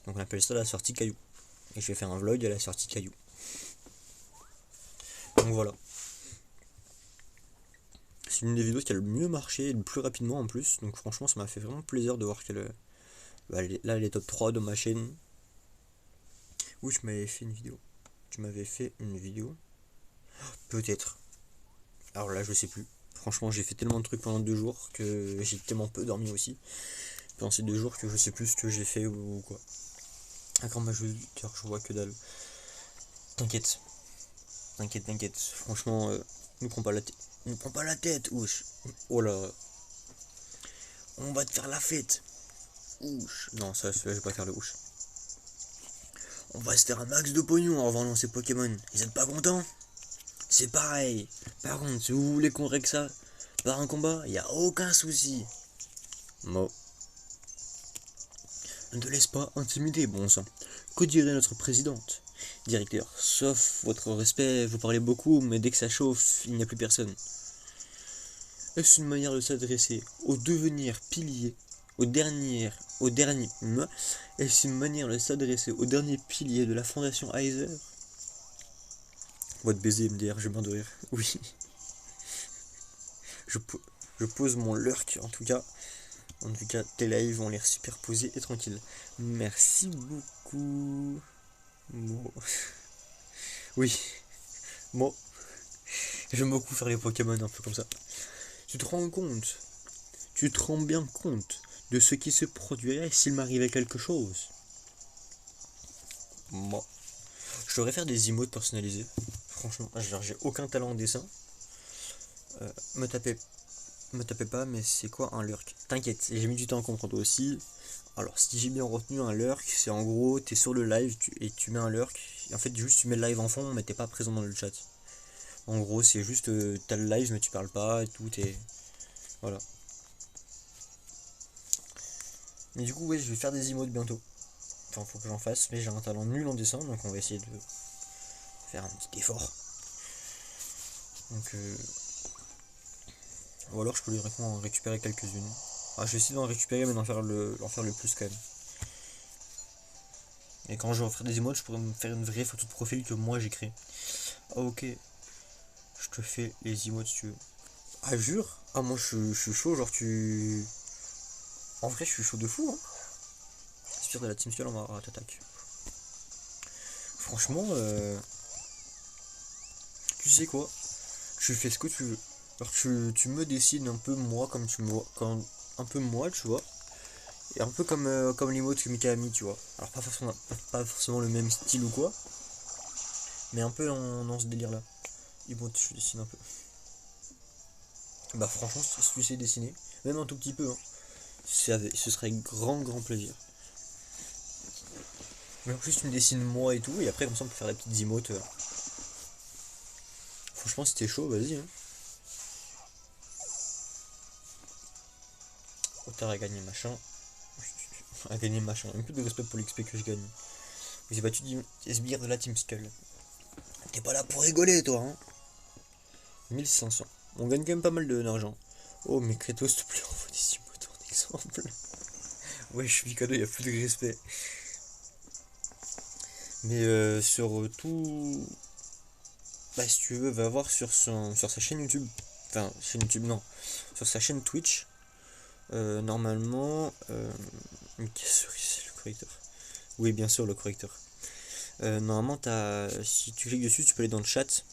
Donc on appelle ça la sortie cailloux. Et je vais faire un vlog à la sortie cailloux. Donc voilà. C'est une des vidéos qui a le mieux marché et le plus rapidement en plus. Donc franchement, ça m'a fait vraiment plaisir de voir qu'elle. Là, elle est top 3 de ma chaîne. Oui, tu m'avais fait une vidéo. Peut-être. Alors là, je sais plus. Franchement, j'ai fait tellement de trucs pendant 2 jours que j'ai tellement peu dormi aussi. Pendant ces 2 jours que je sais plus ce que j'ai fait ou quoi. Ah, quand bah, je vois que dalle. T'inquiète. Franchement, ne prends pas la tête. Ne prends pas la tête, ouch. Oh là. On va te faire la fête. Ouch. Non, ça, je vais pas faire le ouch. On va se faire un max de pognon en revendant ces Pokémon. Ils êtes pas contents? C'est pareil. Par contre, si vous voulez qu'on règle ça par un combat, y a aucun souci. Mo. Ne te laisse pas intimider, bon sang. Que dirait notre présidente? Directeur, sauf votre respect, vous parlez beaucoup, mais dès que ça chauffe, il n'y a plus personne. Est-ce une manière de s'adresser au devenir pilier, est-ce une manière de s'adresser au dernier pilier de la fondation Heiser? On va te baiser, MDR, je vais bien de rire. Oui. Je pose mon lurk, en tout cas. Tes lives ont l'air super posés et tranquilles. Merci beaucoup. Mo. Oui. Mo. J'aime beaucoup faire les Pokémon un peu comme ça. Tu te rends compte? Tu te rends bien compte de ce qui se produirait s'il m'arrivait quelque chose? Moi, je devrais faire des emotes personnalisés. Franchement, genre j'ai aucun talent en dessin. Me tapez pas, mais c'est quoi un lurk? T'inquiète, j'ai mis du temps à comprendre aussi. Alors, si j'ai bien retenu un lurk, c'est en gros, t'es sur le live et tu mets un lurk. Et en fait, juste tu mets le live en fond, mais t'es pas présent dans le chat. En gros, c'est juste, t'as le live, mais tu parles pas et tout, t'es. Voilà. Mais du coup, ouais, je vais faire des emotes bientôt. Enfin, faut que j'en fasse, mais j'ai un talent nul en dessin, donc on va essayer de faire un petit effort. Donc, ou alors je peux lui en récupérer quelques-unes. Ah, je vais essayer d'en récupérer, mais d'en faire le plus quand même. Et quand je vais faire des emotes, je pourrais me faire une vraie photo de profil que moi j'ai créée. Ah, ok. Je te fais les emotes si tu veux. Ah, jure? Ah, moi je suis chaud, genre tu. En vrai, je suis chaud de fou, hein. Spire de la Team Skull, on va t'attaquer. Franchement, tu sais quoi? Tu fais ce que tu veux. Alors tu me dessines un peu moi comme tu me vois. Un peu moi, tu vois. Et un peu comme l'emote que Mika a mis, tu vois. Alors pas forcément le même style ou quoi. Mais un peu dans ce délire là. Emote, je dessine un peu. Bah franchement, si tu sais dessiner, même un tout petit peu, hein, ce serait grand plaisir. Mais en plus tu me dessines moi et tout, et après comme ça on peut faire des petites emotes. Franchement si t'es chaud, vas-y. Hein. Auteur à gagner machin. À gagner machin. Un peu de respect pour l'XP que je gagne. Vous avez battu Sbire de la Team Skull. T'es pas là pour rigoler toi hein. 1500. On gagne quand même pas mal d'argent. Oh mais Kratos s'il te plaît envoie des emotes en exemple. Ouais je suis Mikado, y a plus de respect. Mais sur tout. Bah si tu veux, va voir sur sa chaîne YouTube. Enfin, chaîne YouTube non. Sur sa chaîne Twitch. Normalement. C'est le correcteur. Oui, bien sûr, le correcteur. Normalement, si tu cliques dessus, tu peux aller dans le chat.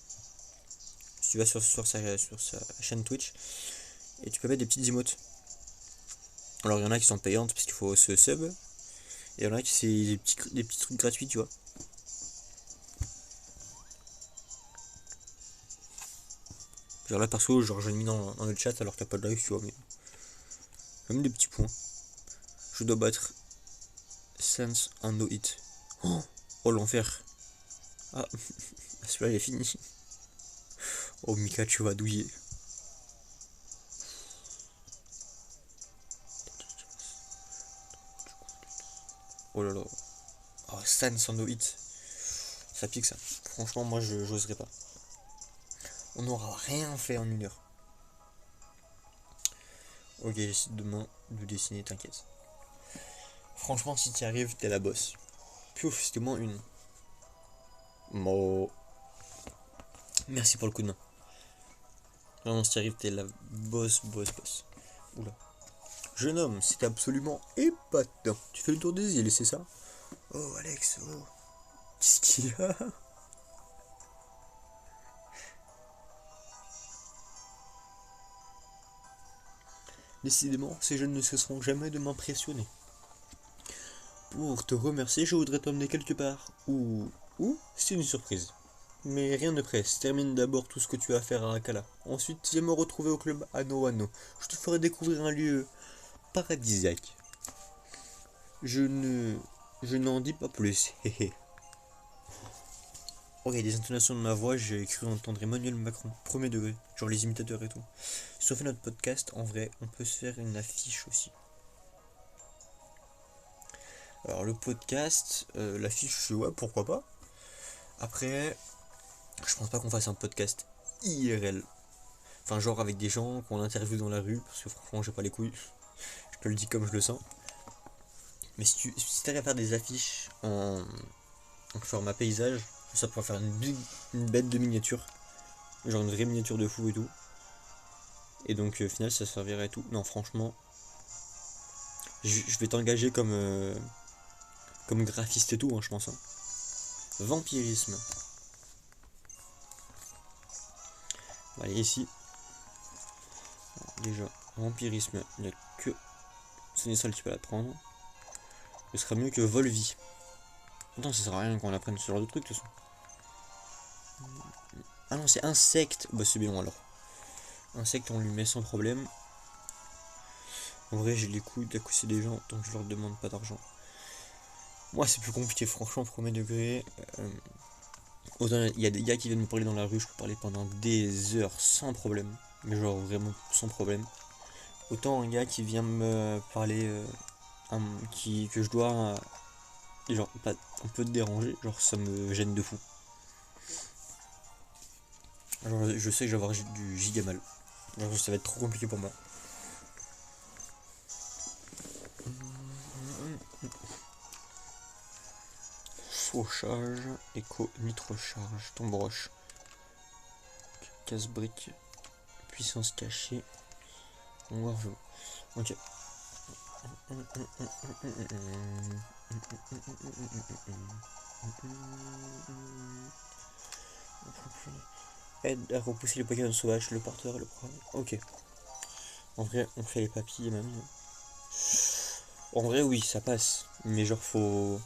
Si tu vas sur sa chaîne Twitch. Et tu peux mettre des petites emotes. Alors, il y en a qui sont payantes parce qu'il faut se sub. Et il y en a qui c'est des petits trucs gratuits, tu vois. Genre là, perso, genre, j'ai mis dans le chat alors qu'il n'y a pas de live, tu vois. Mais même des petits points. Je dois battre Sense un no hit. Oh l'enfer. Ah, celui-là il est fini. Oh Mika, tu vas douiller. Oh là là. Oh, Sense un no hit. Ça pique ça. Franchement, moi je j'oserais pas. On n'aura rien fait en une heure. Ok, j'essaie demain de dessiner, t'inquiète. Franchement, si t'y arrives, t'es la boss. Piouf, c'était moins une. Mo. Merci pour le coup de main. Vraiment, si t'y arrives, t'es la boss. Oula. Jeune homme, c'était absolument épatant. Tu fais le tour des îles, c'est ça? Oh, Alex, oh. Qu'est-ce qu'il y a? Décidément, ces jeunes ne cesseront jamais de m'impressionner. Pour te remercier, je voudrais t'emmener quelque part. Où c'est une surprise. Mais rien ne presse, termine d'abord tout ce que tu as à faire à Akala. Ensuite, viens me retrouver au club Ano Ano. Je te ferai découvrir un lieu paradisiaque. Je n'en dis pas plus. Ok, des intonations de ma voix, j'ai cru entendre Emmanuel Macron, premier degré, genre les imitateurs et tout. Si on fait notre podcast, en vrai, on peut se faire une affiche aussi. Alors le podcast, l'affiche, ouais, pourquoi pas. Après, je pense pas qu'on fasse un podcast IRL. Enfin, genre avec des gens qu'on interviewe dans la rue, parce que franchement, j'ai pas les couilles. Je te le dis comme je le sens. Mais si t'arrives à faire des affiches en format paysage, ça pourrait faire une bête de miniature. Genre une vraie miniature de fou et tout. Et donc au final ça servirait à tout. Non franchement, je vais t'engager comme graphiste et tout, hein, je pense. Hein. Vampirisme. On va aller ici. Déjà, vampirisme, il n'y a que Sénéstral qui peut l'apprendre. Ce sera mieux que Volvi. Attends, ça sert à rien qu'on apprenne ce genre de truc de toute façon. Ah non, c'est insecte. Bah c'est bien alors. Insecte, on lui met sans problème. En vrai, j'ai les couilles d'accousser des gens, donc je leur demande pas d'argent. Moi, c'est plus compliqué, franchement, premier degré. Autant il y a des gars qui viennent me parler dans la rue, je peux parler pendant des heures sans problème. Mais genre vraiment sans problème. Autant un gars qui vient me parler, que je dois, genre, pas un peu te déranger, genre ça me gêne de fou. Alors je sais que je vais avoir du giga mal. Genre, ça va être trop compliqué pour moi. Fauchage, écho, nitrocharge, tombroche, casse-brique, puissance cachée, engorgement. Ok. Aide à repousser les Pokémon sauvages, le porteur et le problème. Ok. En vrai, on fait les papilles, mamie. En vrai, oui, ça passe. Mais genre, faut.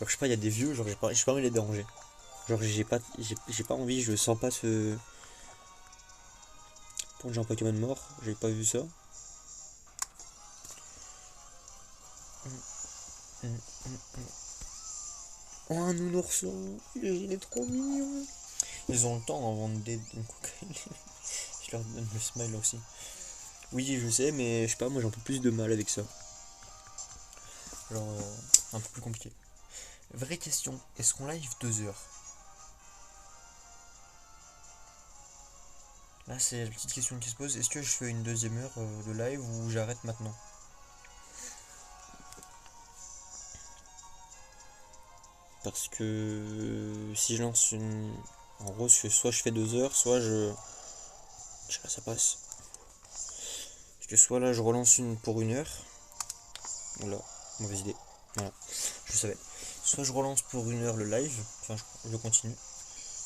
Genre, je sais pas, il y a des vieux, genre, j'ai pas envie de les déranger. Genre, j'ai pas envie, je sens pas ce. Pour j'ai un Pokémon mort, j'ai pas vu ça. Oh, un nounourson, il est trop mignon. Ils ont le temps avant de je leur donne le smile aussi. Oui, je sais, mais je sais pas, moi j'ai un peu plus de mal avec ça. Genre, un peu plus compliqué. Vraie question, est-ce qu'on live 2 heures? Là, c'est la petite question qui se pose. Est-ce que je fais une deuxième heure de live ou j'arrête maintenant? Parce que si je lance une. En gros, soit je fais 2 heures, soit je. Je sais pas, ça passe. Parce que soit là, je relance une pour 1 heure. Voilà, mauvaise idée. Voilà, je savais. Soit je relance pour 1 heure le live, enfin je continue.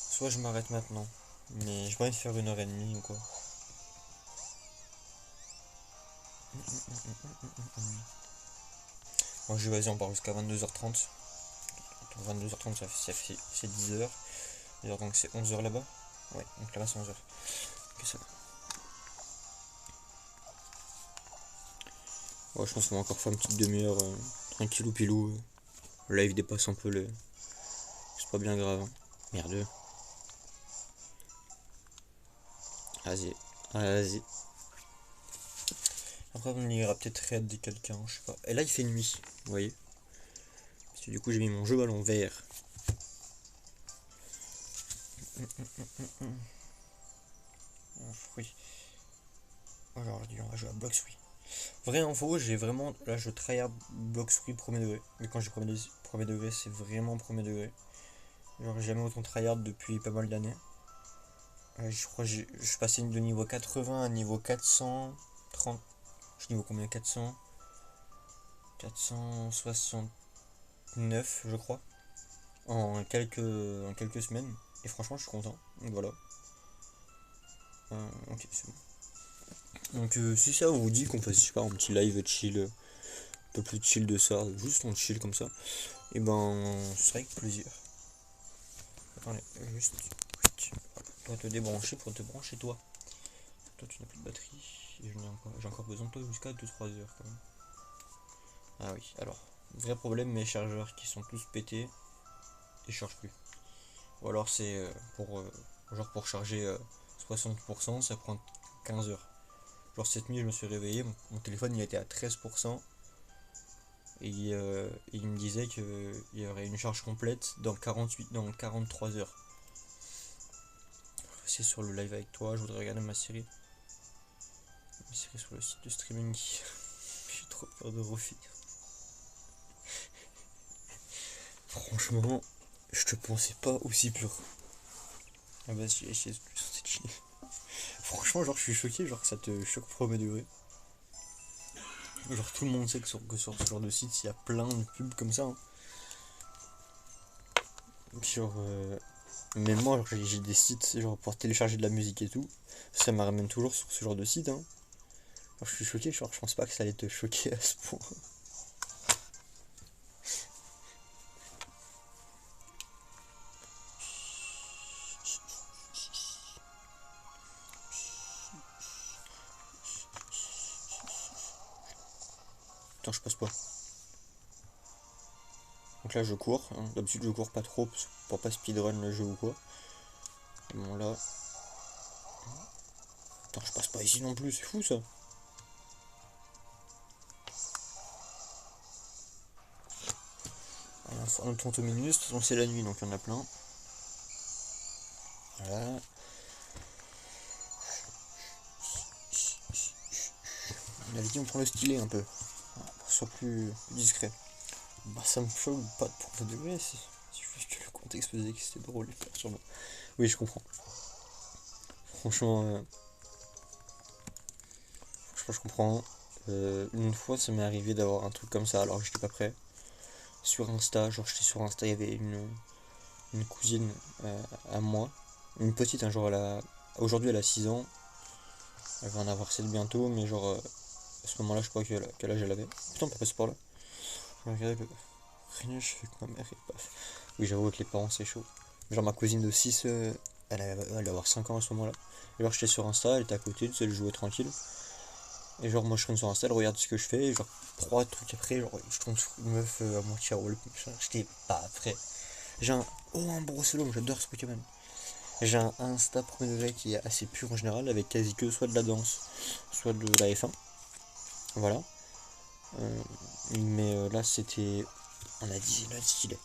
Soit je m'arrête maintenant. Mais je vais faire 1 heure et demie ou quoi. Moi je vais, vas-y, on part jusqu'à 22h30. 22h30 c'est 10h. D'ailleurs, donc c'est 11h là-bas. Ouais, donc là-bas c'est 11h. Ok, ça va. Ouais, je pense qu'on va encore faire une petite demi-heure tranquillou pilou. Le live dépasse un peu le. C'est pas bien grave. Hein. Merde. Vas-y. Vas-y. Après on ira peut-être raid quelqu'un, je sais pas. Et là il fait nuit, vous voyez. Parce que du coup j'ai mis mon jeu à l'envers. Oui. Aujourd'hui on va jouer à Blox Free. Vraie info, j'ai vraiment. Là je tryhard Blox Free premier degré. Mais quand j'ai premier degré, c'est vraiment premier degré. Genre j'ai jamais autant tryhard depuis pas mal d'années. Je crois que je suis passé de niveau 80 à niveau 430. Je suis niveau combien? 400 469 je crois. En quelques semaines. Et franchement je suis content. Donc voilà. Ok, c'est bon. Donc si ça vous dit qu'on fasse, je sais pas, un petit live chill, un peu plus chill de ça, juste on chill comme ça, et ben ce serait avec plaisir. Attendez, juste on va te débrancher pour te brancher toi. Toi tu n'as plus de batterie, et j'ai encore besoin de toi jusqu'à 2-3 heures quand même. Ah oui, alors, vrai problème, mes chargeurs qui sont tous pétés, ils chargent plus. Ou alors c'est genre pour charger 60%, ça prend 15 heures. Genre cette nuit je me suis réveillé, mon téléphone il était à 13%. Et il me disait qu'il y aurait une charge complète dans 43 heures. C'est sur le live avec toi, je voudrais regarder ma série. Ma série sur le site de streaming. J'ai trop peur de refaire. Franchement, je te pensais pas aussi pur. Ah bah si, c'est chier. Franchement, genre je suis choqué, genre ça te choque premier degré. Genre tout le monde sait que sur ce genre de site, il y a plein de pubs comme ça. Hein. Genre, même moi, j'ai des sites genre pour télécharger de la musique et tout. Ça me ramène toujours sur ce genre de site. Hein. Alors, je suis choqué, genre, je pense pas que ça allait te choquer à ce point. Attends, je passe pas. Donc là, je cours. Hein. D'habitude, je cours pas trop pour pas speedrun le jeu ou quoi. Bon, là. Attends, je passe pas ici non plus, c'est fou ça. Un autre Fantominus, de toute façon, c'est la nuit donc il y en a plein. Voilà. Il avait dit on prend le stylet un peu. Pour que ce soit plus discret. Bah ça me choque pas de prendre le degré si juste que le contexte faisait que c'était drôle et perturbant. Oui je comprends. Franchement, je comprends. Une fois ça m'est arrivé d'avoir un truc comme ça alors que j'étais pas prêt. Sur Insta, genre j'étais sur Insta, il y avait une cousine à moi. Une petite, un jour aujourd'hui elle a 6 ans. Elle va en avoir 7 bientôt, mais genre à ce moment-là je sais pas quel âge elle avait. Putain on peut passer par là. Je regardais rien, je fais que ma mère est paf. Oui, j'avoue que les parents c'est chaud. Genre ma cousine de 6, elle va avoir 5 ans à ce moment-là. Et genre j'étais sur Insta, elle était à côté, tu sais, elle jouait tranquille. Et genre moi je traîne sur Insta, elle regarde ce que je fais, et genre 3 trucs après, genre je tombe sur une meuf à moitié roll, j'étais pas prêt. J'ai un. Oh un Brosselot, j'adore ce Pokémon. J'ai un Insta premier degré qui est assez pur en général, avec quasi que soit de la danse, soit de la F1. Voilà. Mais là c'était. On a dit là stylé.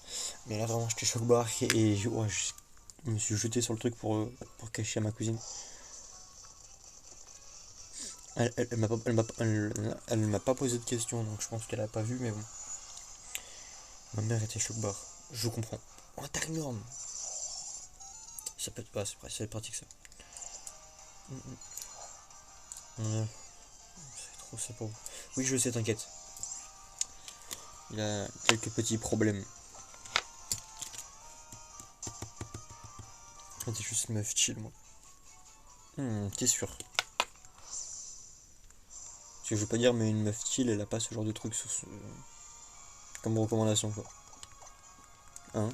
Mais là vraiment j'étais choc barre et je me suis jeté sur le truc pour cacher à ma cousine. Elle m'a pas posé de questions donc je pense qu'elle a pas vu mais bon. Ma mère était choc barre. Je comprends. Oh t'as énorme. Ça peut être pas, c'est pratique ça. C'est trop c'est pas. Oui je sais t'inquiète. Il a quelques petits problèmes. T'es juste une meuf chill moi. T'es sûr? Parce que je veux pas dire mais une meuf chill elle a pas ce genre de truc sur comme recommandation quoi. Hein?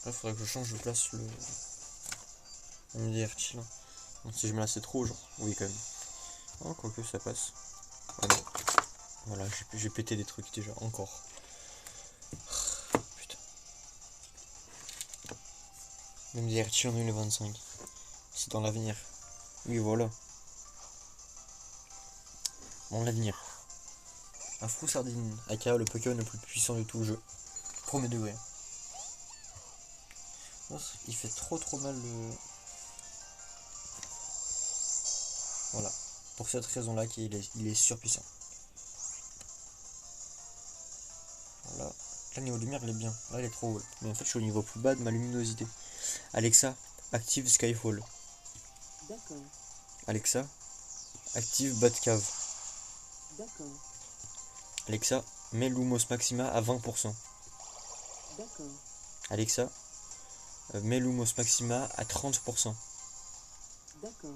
Là faudrait que je change de place le MDR chill. Donc, si je me lasse trop genre. Oui quand même. Oh quoique ça passe. Ah non. Voilà j'ai pété des trucs déjà encore. Putain. MDR chill en 2025. C'est dans l'avenir. Oui voilà. Dans l'avenir. Afro Sardine, aka le Pokémon le plus puissant de tout le jeu. Premier degré. Il fait trop mal le. Voilà. Pour cette raison-là qu'il est surpuissant. Voilà. Là, le niveau de lumière, il est bien. Là, il est trop haut. Mais en fait, je suis au niveau plus bas de ma luminosité. Alexa, active Skyfall. D'accord. Alexa, active Batcave. D'accord. Alexa, mets Lumos Maxima à 20%. D'accord. Alexa, mets Lumos Maxima à 30%. D'accord.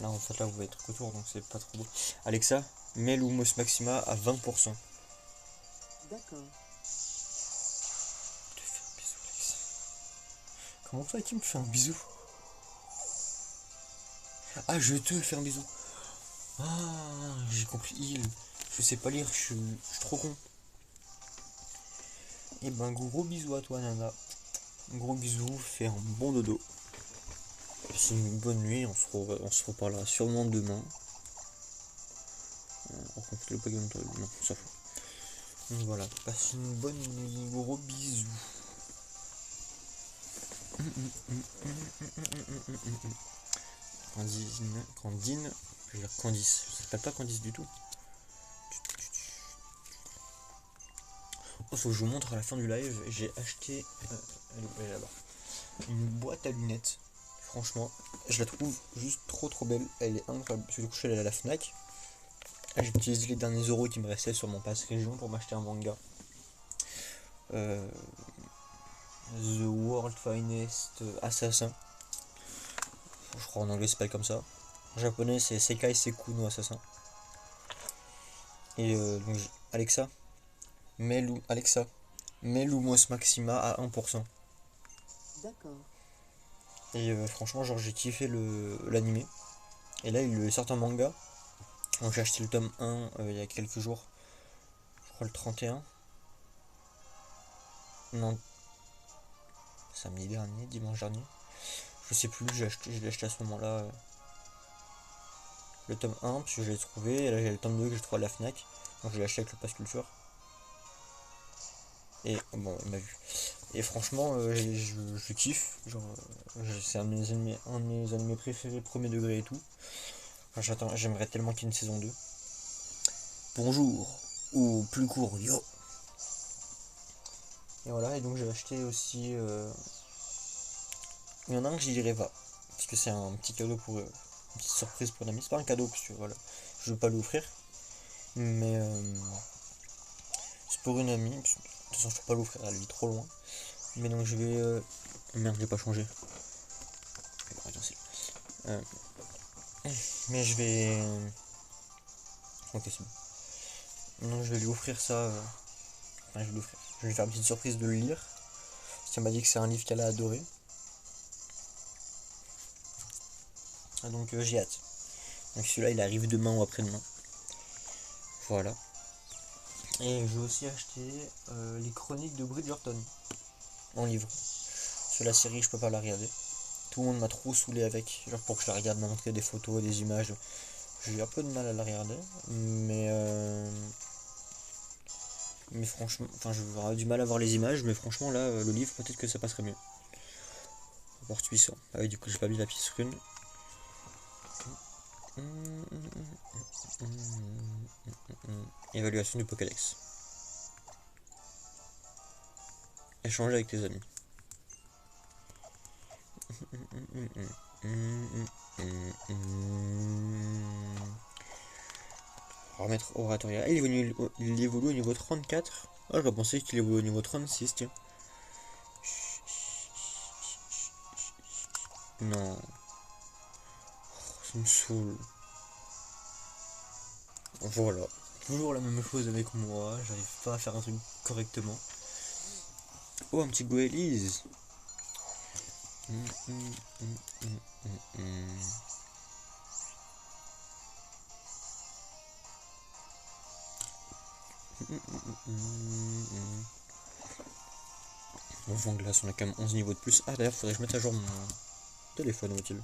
Là, en fait, là, vous voyez être autour, donc c'est pas trop beau. Alexa, mets Lumos Maxima à 20%. D'accord. Je te fais un bisou, Alexa. Comment ça, qui me fait un bisou? Ah, je te fais un bisou. Ah, j'ai compris, il. Je sais pas lire, je suis trop con. Et ben, gros bisou à toi, Nana. Gros bisou, fais un bon dodo. C'est une bonne nuit, on se reparlera sûrement demain. On rencontre le Pokémon, non, ça fout. Donc voilà, passe une bonne nuit, gros bisous. Candine, je veux dire Candice, ça s'appelle pas Candice du tout. Oh, faut que je vous montre à la fin du live, j'ai acheté elle est là-bas, une boîte à lunettes. Franchement, je la trouve juste trop belle, elle est incroyable. Je suis couché à la Fnac. J'ai utilisé les derniers euros qui me restaient sur mon pass région pour m'acheter un manga. The World Finest Assassin. Je crois en anglais c'est pas comme ça. En japonais c'est Sekai Seku no Assassin. Et donc Alexa, mets Lumos Maxima à 1%. D'accord. Et franchement genre j'ai kiffé l'animé. Et là il sort en manga. Donc j'ai acheté le tome 1 il y a quelques jours. Je crois le 31. Non. Samedi dernier, dimanche dernier. Je sais plus, je l'ai acheté à ce moment-là. Le tome 1 parce que je l'ai trouvé. Et là j'ai le tome 2 que je trouve à la Fnac. Donc je l'ai acheté avec le pass culture. Et bon, il m'a vu. Et franchement, je kiffe. Genre, c'est un de mes animés préférés, premier degré et tout. Enfin, j'aimerais tellement qu'il y ait une saison 2. Bonjour, ou plus court, yo. Et voilà, et donc j'ai acheté aussi. Il y en a un que j'y dirai pas. Parce que c'est un petit cadeau pour. Une petite surprise pour un ami. C'est pas un cadeau, parce que voilà, je veux pas l'offrir. Mais c'est pour une amie. De toute façon, je peux pas l'offrir, elle vit trop loin. Mais donc je vais. Merde, j'ai pas changé. Mais je vais. Ok, c'est bon. Donc je vais lui offrir ça. Enfin, je vais lui offrir. Je vais lui faire une petite surprise de le lire. Parce qu'elle m'a dit que c'est un livre qu'elle a adoré. Ah, donc j'ai hâte. Donc celui-là, il arrive demain ou après-demain. Voilà. Et j'ai aussi acheté les chroniques de Bridgerton en livre. Sur la série, je peux pas la regarder. Tout le monde m'a trop saoulé avec. Genre pour que je la regarde, m'a montré des photos, des images. J'ai eu un peu de mal à la regarder. Mais franchement, enfin, j'aurais du mal à voir les images. Mais franchement, là, le livre, peut-être que ça passerait mieux. Rapport puissant. Ah oui, du coup, j'ai pas mis la pièce rune. Évaluation du Pokédex. Échanger avec tes amis. Remettre oratoria. Il évolue au niveau 34. Ah, j'aurais pensé qu'il évolue au niveau 36, tiens. Non. Ça me saoule. Voilà. Toujours la même chose avec moi. J'arrive pas à faire un truc correctement. Oh, un petit Goélise. Bon, vent glace, on a quand même 11 niveaux de plus. Ah, d'ailleurs, faudrait que je mette à jour mon téléphone, où-il.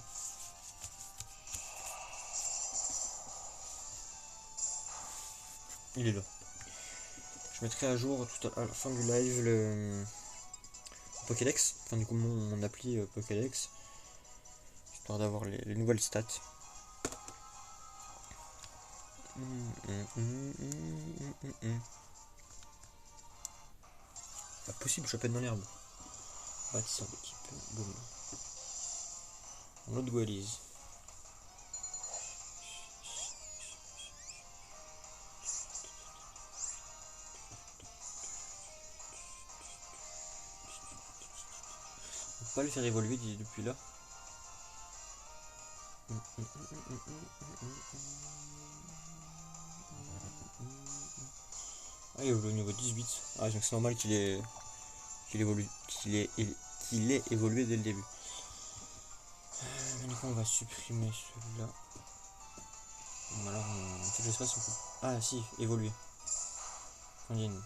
Il est là. Je mettrai à jour tout à la fin du live le Pokédex, enfin du coup mon appli Pokédex, histoire d'avoir les nouvelles stats. Pas possible, je peine dans l'herbe. Bâtisseur d'équipe, boum. Un autre Gualise. On peut pas le faire évoluer depuis là. Ah, il évolue au niveau 18. Ah, donc c'est normal qu'il ait évolué dès le début. Du coup, on va supprimer celui-là. Bon, alors, en fait, je sais pas si on peut. Ah, si, évoluer. Condienne.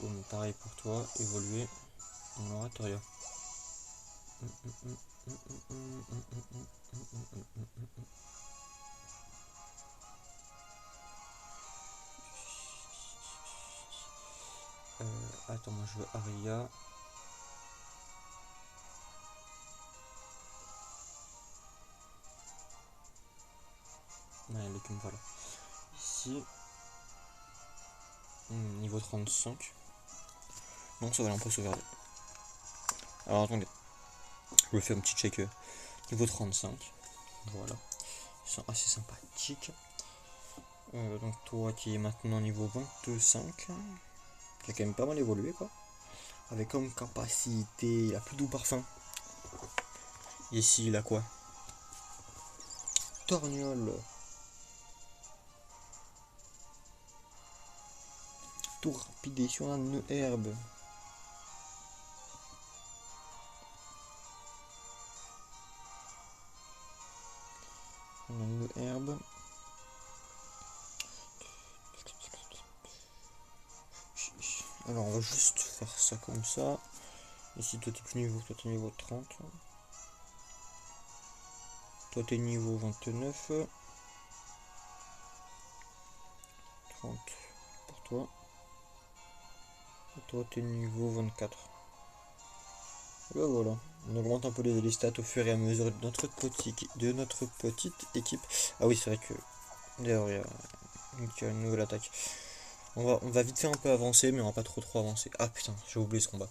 Bon, pareil pour toi, évoluer en oratoria. Attends, moi je veux Aria. Ouais, l'écume, voilà. Ici, niveau 35. Non, ça va un peu sauvegarder. Alors attendez, je me fais un petit check niveau 35. Voilà, ils sont assez sympathiques. Donc toi qui est maintenant niveau 25. qui a quand même pas mal évolué quoi. Avec comme capacité, il a plus doux parfum. Ici il a quoi? Torgnole. Tour rapide sur un nœud herbe. Un nœud herbe. Alors on va juste faire ça comme ça. Ici toi t'es plus niveau, toi t'es niveau 30. Toi t'es niveau 29. 30 pour toi. Et toi t'es niveau 24. Et ben voilà. On augmente un peu les stats au fur et à mesure de notre petite équipe. Ah oui c'est vrai que d'ailleurs il y a une nouvelle attaque. On va vite faire un peu avancer, mais on va pas trop avancer. Ah putain, j'ai oublié ce combat.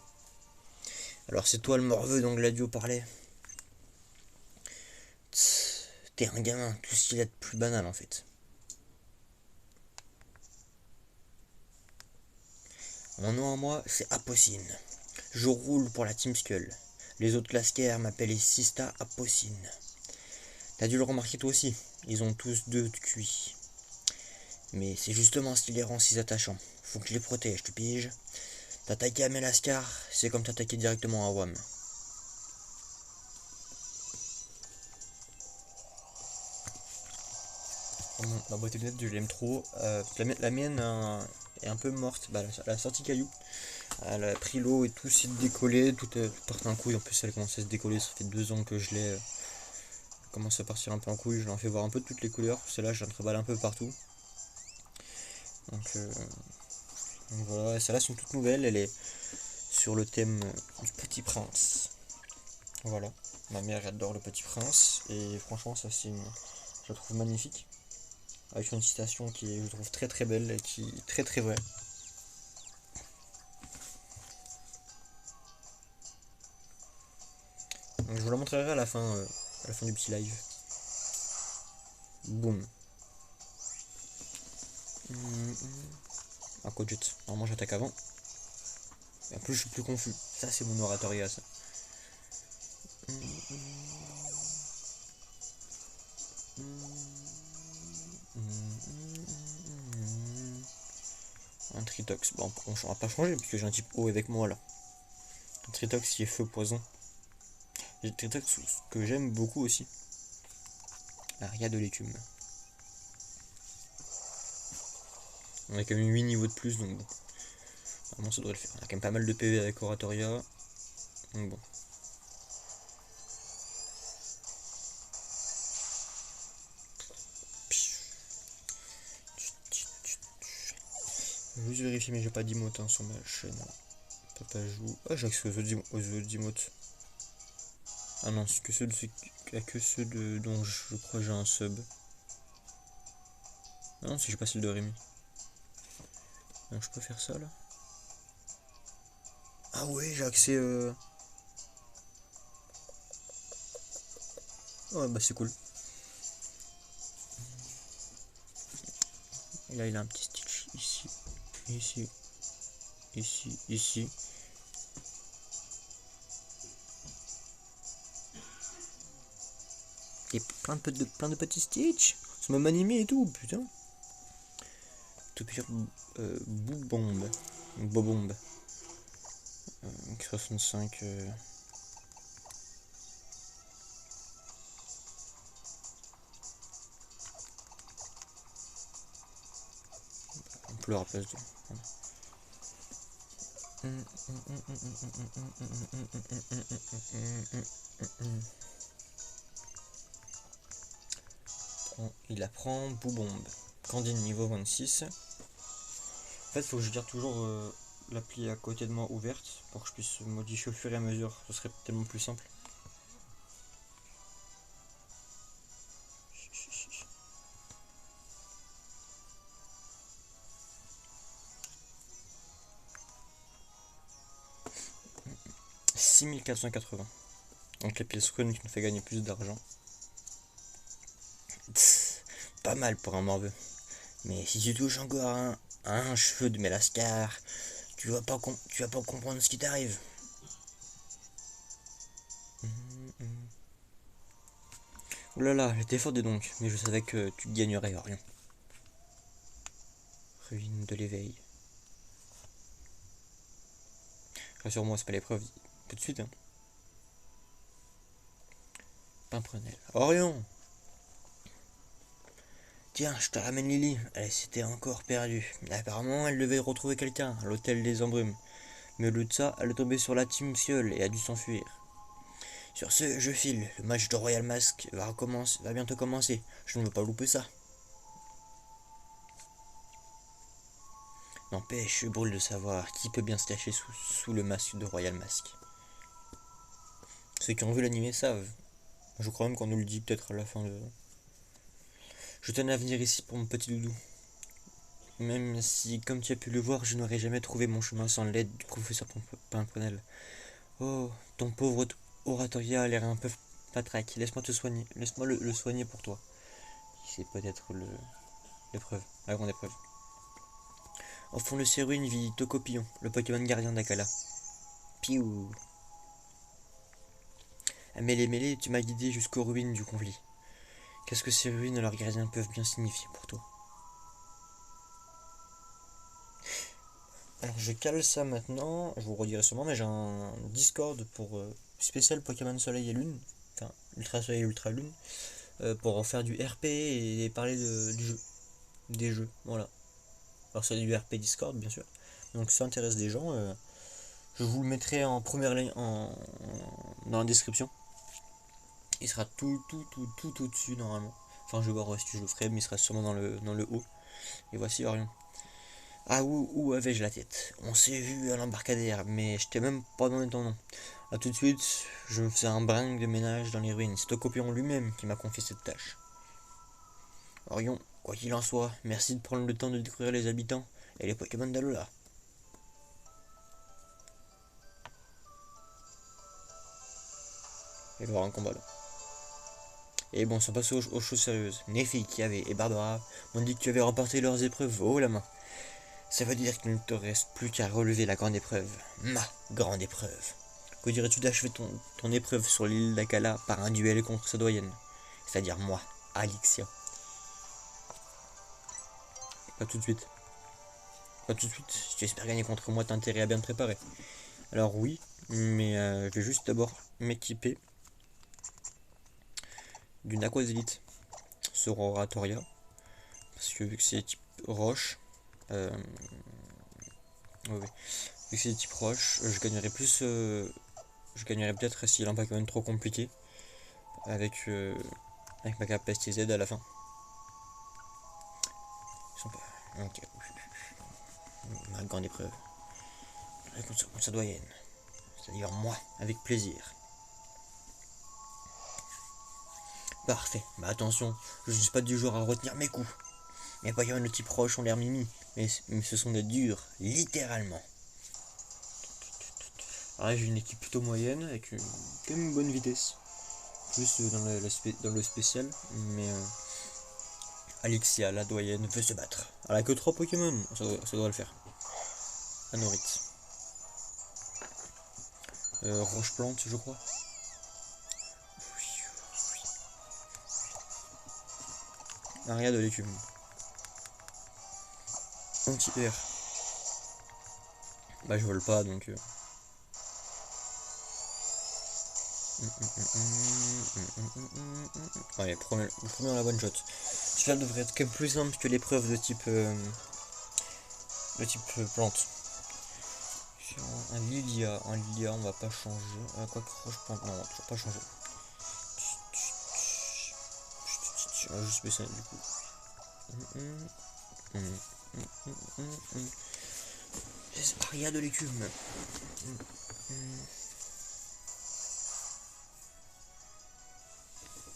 Alors c'est toi le morveux dont Gladio parlait. T'es un gamin, tout ce qu'il y a de plus banal en fait. Mon nom à moi, c'est Apocine. Je roule pour la Team Skull. Les autres lascaires m'appellent Sista Apocine. T'as dû le remarquer toi aussi, ils ont tous deux de QI. Mais c'est justement ce qui les rend si attachants. Faut que je les protège, tu piges. T'attaquer à Melascar, c'est comme t'attaquer directement à Wam. Ma boîte de lunettes, je l'aime trop. La mienne est un peu morte. Bah, elle a sorti caillou. Elle a pris l'eau et tout s'est décollé. Tout part en couille. En plus, elle commence à se décoller. Ça fait 2 ans que je l'ai. Commence à partir un peu en couille. Je l'en fais voir un peu de toutes les couleurs. Celle-là, je l'entreballe un peu partout. Donc voilà. Celles-là sont toutes nouvelles. Elle est sur le thème du Petit Prince. Voilà. Ma mère adore le Petit Prince. Et franchement, ça, je la trouve magnifique. Avec une citation qui est, je trouve, très très belle et qui est très très vraie. Donc, je vous la montrerai à la fin du petit live. Boum. Un code jet. Normalement j'attaque avant. Et en plus je suis plus confus. Ça c'est mon oratoria ça. Un Tritox. Bon, on va pas changer puisque j'ai un type eau avec moi là. Un Tritox qui est feu poison. J'ai un Tritox que j'aime beaucoup aussi. Aria de l'écume. On a quand même 8 niveaux de plus donc bon. Normalement ça devrait le faire. On a quand même pas mal de PV avec Oratoria. Donc bon. Je vais juste vérifier mais j'ai pas d'emote sur ma chaîne. Papa joue. Ah j'ai accès aux autres emotes. Ah non, c'est que ceux dont je crois que j'ai un sub. Ah non, si j'ai pas celle de Rémi. Donc je peux faire ça là. Ah ouais, j'ai accès. Ouais, bah c'est cool. Et là, il a un petit Stitch ici, ici, ici, ici. Et plein de petits Stitch. C'est même animé et tout, putain. Tout pire Boubombe. Bobombe. 65. On pleure à place de. Il apprend Boubombe. Candine niveau 26. En fait, il faut que je garde toujours l'appli à côté de moi ouverte pour que je puisse modifier au fur et à mesure. Ce serait tellement plus simple. « 6480. Donc la pièce rune qui nous fait gagner plus d'argent. Pas mal pour un morveux. Mais si tu touches encore un cheveu de Melascar, tu vas pas comprendre ce qui t'arrive. Oh là là, j'étais fort donc, mais je savais que tu gagnerais rien. Ruine de l'éveil. Rassure-moi, c'est pas l'épreuve tout de suite, hein. Pimprenel. Orion! Tiens, je te ramène Lily. Elle s'était encore perdue. Apparemment, elle devait retrouver quelqu'un à l'hôtel des embrumes. Mais au lieu de ça, elle est tombée sur la team Fiole et a dû s'enfuir. Sur ce, je file. Le match de Royal Mask va bientôt commencer. Je ne veux pas louper ça. N'empêche, je brûle de savoir qui peut bien se cacher sous le masque de Royal Mask. Ceux qui ont vu l'animé savent. Je crois même qu'on nous le dit peut-être à la fin de... Je tenais à venir ici pour mon petit doudou. Même si, comme tu as pu le voir, je n'aurais jamais trouvé mon chemin sans l'aide du professeur Pimprenel. Oh, ton pauvre oratoria a l'air un peu patraque. Laisse-moi te soigner. Laisse-moi le soigner pour toi. C'est peut-être l'épreuve, la grande épreuve. Au fond de ces ruines vit Tocopillon, le Pokémon gardien d'Akala. Piou. À mêlée, tu m'as guidé jusqu'aux ruines du conflit. Qu'est-ce que ces ruines et leurs gardiens peuvent bien signifier pour toi? Alors je cale ça maintenant, je vous redirai sûrement, mais j'ai un Discord pour spécial Pokémon Soleil et Lune, enfin Ultra Soleil et Ultra Lune, pour faire du RP et parler du jeu, des jeux, voilà. Alors c'est du RP Discord bien sûr, donc si ça intéresse des gens, je vous le mettrai en première ligne dans la description. Il sera tout au-dessus normalement. Enfin je vais voir si je le ferai, mais il sera sûrement dans le haut. Et voici Orion. Ah, où avais-je la tête? On s'est vu à l'embarcadère, mais je t'ai même pas donné ton nom. A tout de suite, je me faisais un brinque de ménage dans les ruines. C'est Tocopion lui-même qui m'a confié cette tâche. Orion, quoi qu'il en soit, merci de prendre le temps de découvrir les habitants et les Pokémon d'Alola. Et voir un combat là. Et bon, sans passer aux choses sérieuses. Nefi, Kiawe et Barbara m'ont dit que tu avais remporté leurs épreuves haut la main. Ça veut dire qu'il ne te reste plus qu'à relever la grande épreuve. Ma grande épreuve. Que dirais-tu d'achever ton épreuve sur l'île d'Akala par un duel contre sa doyenne? C'est-à-dire moi, Alixia. Pas tout de suite. Pas tout de suite. Si tu espères gagner contre moi, t'as intérêt à bien te préparer. Alors oui, mais je vais juste d'abord m'équiper d'une Aquazelite sur Oratoria. Parce que vu que c'est type roche, ouais, vu que c'est type roche, je gagnerai plus... je gagnerai peut-être s'il a un Pokémon trop compliqué. Avec ma capacité Z à la fin. Ils sont pas... Ok. Ma grande épreuve. Contre sa doyenne. C'est-à-dire moi, avec plaisir. Parfait. Bah attention, je ne suis pas du genre à retenir mes coups. Mes Pokémon de type roche ont l'air mimi. Mais ce sont des durs, littéralement. Alors là, j'ai une équipe plutôt moyenne, avec quand même une bonne vitesse. Plus dans le spécial. Mais Alexia, la doyenne, veut se battre. Elle a que 3 Pokémon, ça doit le faire. Anorite. Roche plante, je crois. Aria de l'écume. Anti-air. Bah je vole pas donc... Allez, premier dans la one shot. Celui-là devrait être quand même plus simple que l'épreuve de type... plante. Un Lilia, on va pas changer. Quoi que roche plante, non, on va toujours pas changer. On va juste baisser du coup. C'est Aria de l'écume.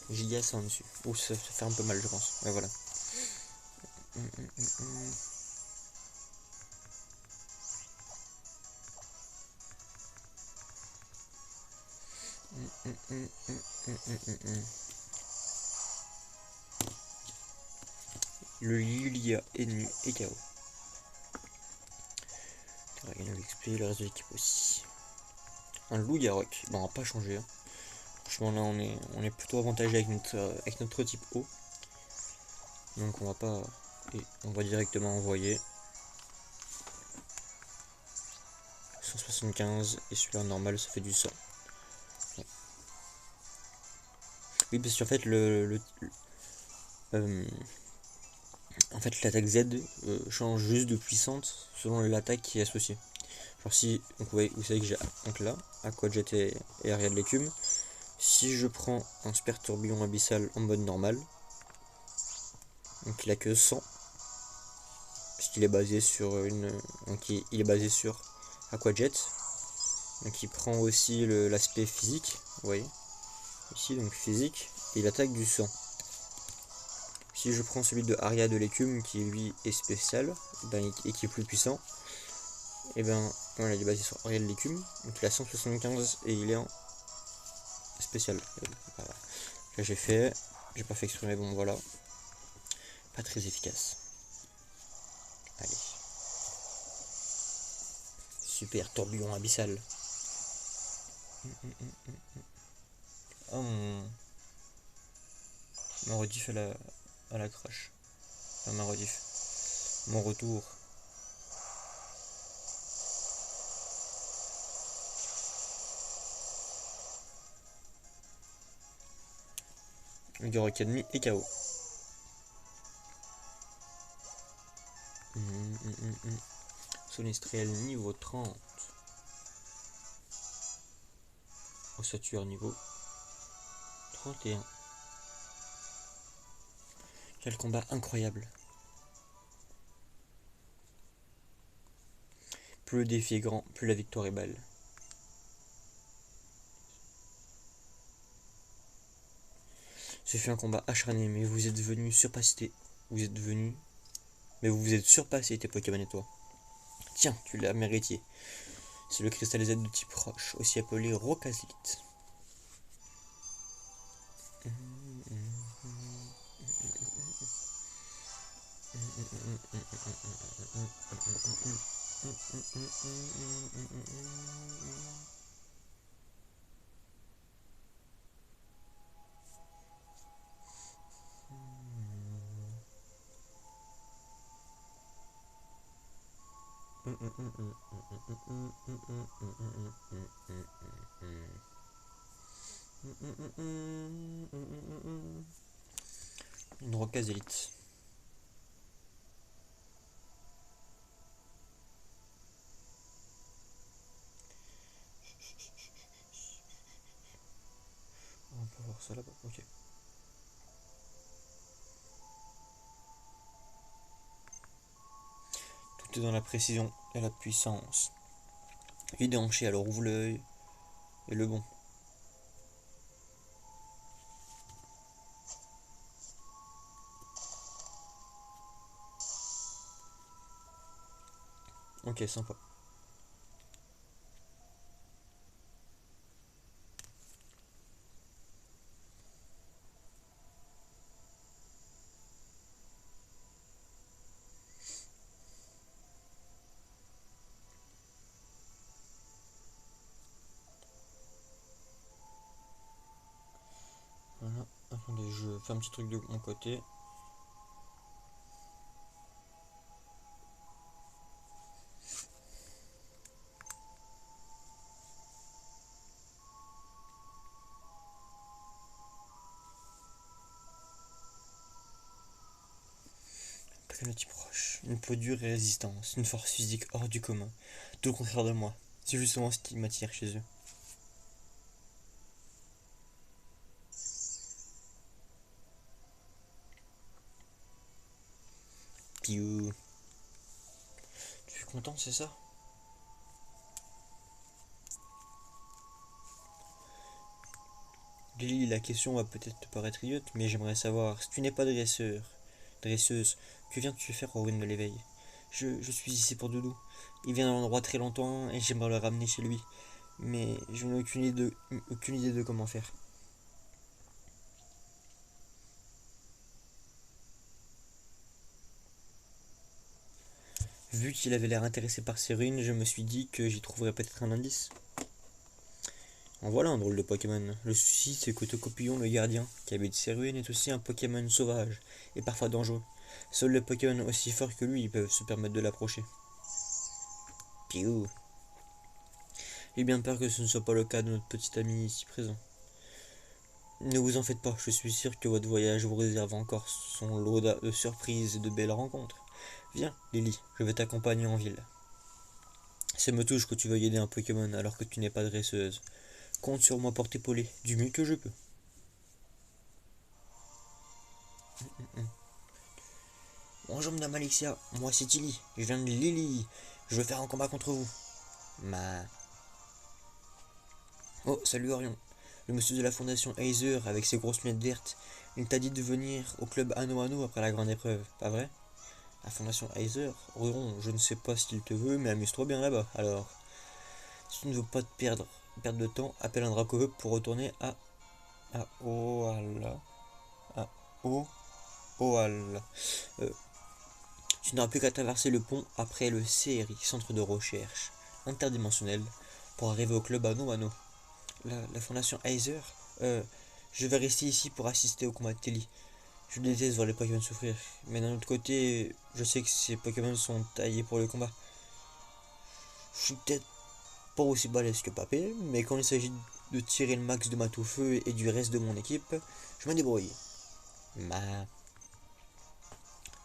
Giga ça en dessus. Ouh, ça fait un peu mal, je pense. Ouais, voilà. Le Lilia est nu et KO. gagne l'XP, le reste de l'équipe aussi. Un loup Garrock, bon, on va pas changer. Hein. Franchement là on est plutôt avantagé avec notre type haut. Donc on va pas. Et on va directement envoyer 175 et celui-là normal ça fait du 100. Ouais. Oui parce qu'en fait en fait l'attaque Z change juste de puissance selon l'attaque qui est associée. Genre si donc vous savez que j'ai donc là Aquajet et Aria de l'écume. Si je prends un super tourbillon abyssal en mode normal, donc il a que 100 puisqu'il est basé sur donc il est basé sur Aquajet. Donc il prend aussi l'aspect physique, vous voyez, ici donc physique, et il attaque du sang. Si je prends celui de Aria de l'écume qui lui est spécial et qui est plus puissant, et ben voilà, il est basé sur Aria de l'écume, donc il a 175 et il est en spécial. Voilà. Là j'ai pas fait exprimer, bon voilà, pas très efficace. Allez. Super tourbillon abyssal. Oh mon rediff à la crash. Enfin ma rediff. Mon retour. Le Garrock ennemi est KO. Sonistriel niveau 30. Ossature niveau 31. Quel combat incroyable. Plus le défi est grand, plus la victoire est belle. Ce fut un combat acharné, mais vous êtes venu surpasser. Mais vous vous êtes surpassé tes Pokémon et toi. Tiens, tu l'as mérité. C'est le cristal Z de type roche, aussi appelé Rocazite. Une Rocazite. On peut voir ça là-bas, ok. Tout est dans la précision et la puissance. Vidanché, alors ouvre l'œil et le bon. Ok, sympa. Voilà, attendez, je fais un petit truc de mon côté. Type roche, une peau dure et résistance, une force physique hors du commun, tout le contraire de moi. C'est justement ce qui m'attire chez eux. Piou. Tu es content, c'est ça? Lily, la question va peut-être te paraître idiote, mais j'aimerais savoir, si tu n'es pas dresseuse, que viens-tu faire au ruine de l'éveil? Je suis ici pour Doudou. Il vient d'un endroit très longtemps et j'aimerais le ramener chez lui. Mais je n'ai aucune idée de comment faire. Vu qu'il avait l'air intéressé par ces ruines, je me suis dit que j'y trouverais peut-être un indice. En voilà un drôle de Pokémon. Le souci, c'est que Tocopillon, le gardien, qui habite ces ruines, est aussi un Pokémon sauvage, et parfois dangereux. Seuls les Pokémon aussi forts que lui peuvent se permettre de l'approcher. Piou. J'ai bien peur que ce ne soit pas le cas de notre petit ami ici présent. Ne vous en faites pas, je suis sûr que votre voyage vous réserve encore son lot de surprises et de belles rencontres. Viens, Lily, je vais t'accompagner en ville. Ça me touche que tu veuilles aider un Pokémon alors que tu n'es pas dresseuse. Compte sur moi pour t'épauler du mieux que je peux. Bonjour Madame Alexia, moi c'est Tilly, je viens de Lily. Je veux faire un combat contre vous. Oh, salut Orion. Le monsieur de la fondation Aether avec ses grosses lunettes vertes. Il t'a dit de venir au club Anno Anno après la grande épreuve, pas vrai? La fondation Aether, Orion, je ne sais pas s'il te veut, mais amuse-toi bien là-bas. Alors, si tu ne veux pas te perdre de temps, appelle un Dracoveu pour retourner à Oala. À Oala. Tu n'auras plus qu'à traverser le pont après le CRI, Centre de Recherche Interdimensionnel, pour arriver au club Anno Anno. La fondation Aether, je vais rester ici pour assister au combat de Telly. Je déteste voir les Pokémon souffrir, mais d'un autre côté, je sais que ces Pokémon sont taillés pour le combat. Je suis peut-être pas aussi balèze que Papé, mais quand il s'agit de tirer le max de ma feu et du reste de mon équipe, je me débrouille.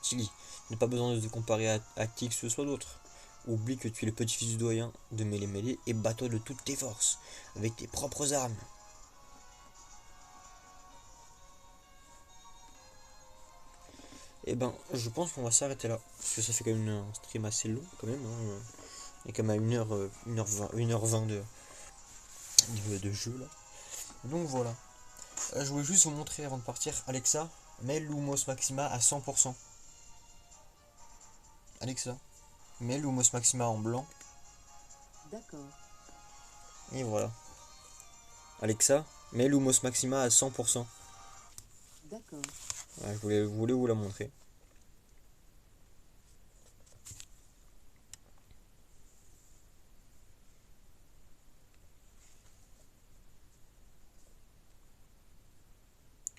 Tilly, tu n'as pas besoin de te comparer à qui que ce soit d'autre. Oublie que tu es le petit-fils du doyen de Mêlé Mêlé et bats-toi de toutes tes forces, avec tes propres armes. Et ben, je pense qu'on va s'arrêter là, parce que ça fait quand même un stream assez long, quand même. Hein. Il y a quand même à 1h20 de jeu, là. Donc voilà. Je voulais juste vous montrer avant de partir, Alexa, mets Lumos Maxima à 100%. Alexa, mets Lumos Maxima en blanc. D'accord. Et voilà. Alexa, mets Lumos Maxima à 100%. D'accord. Ouais, je voulais vous la montrer.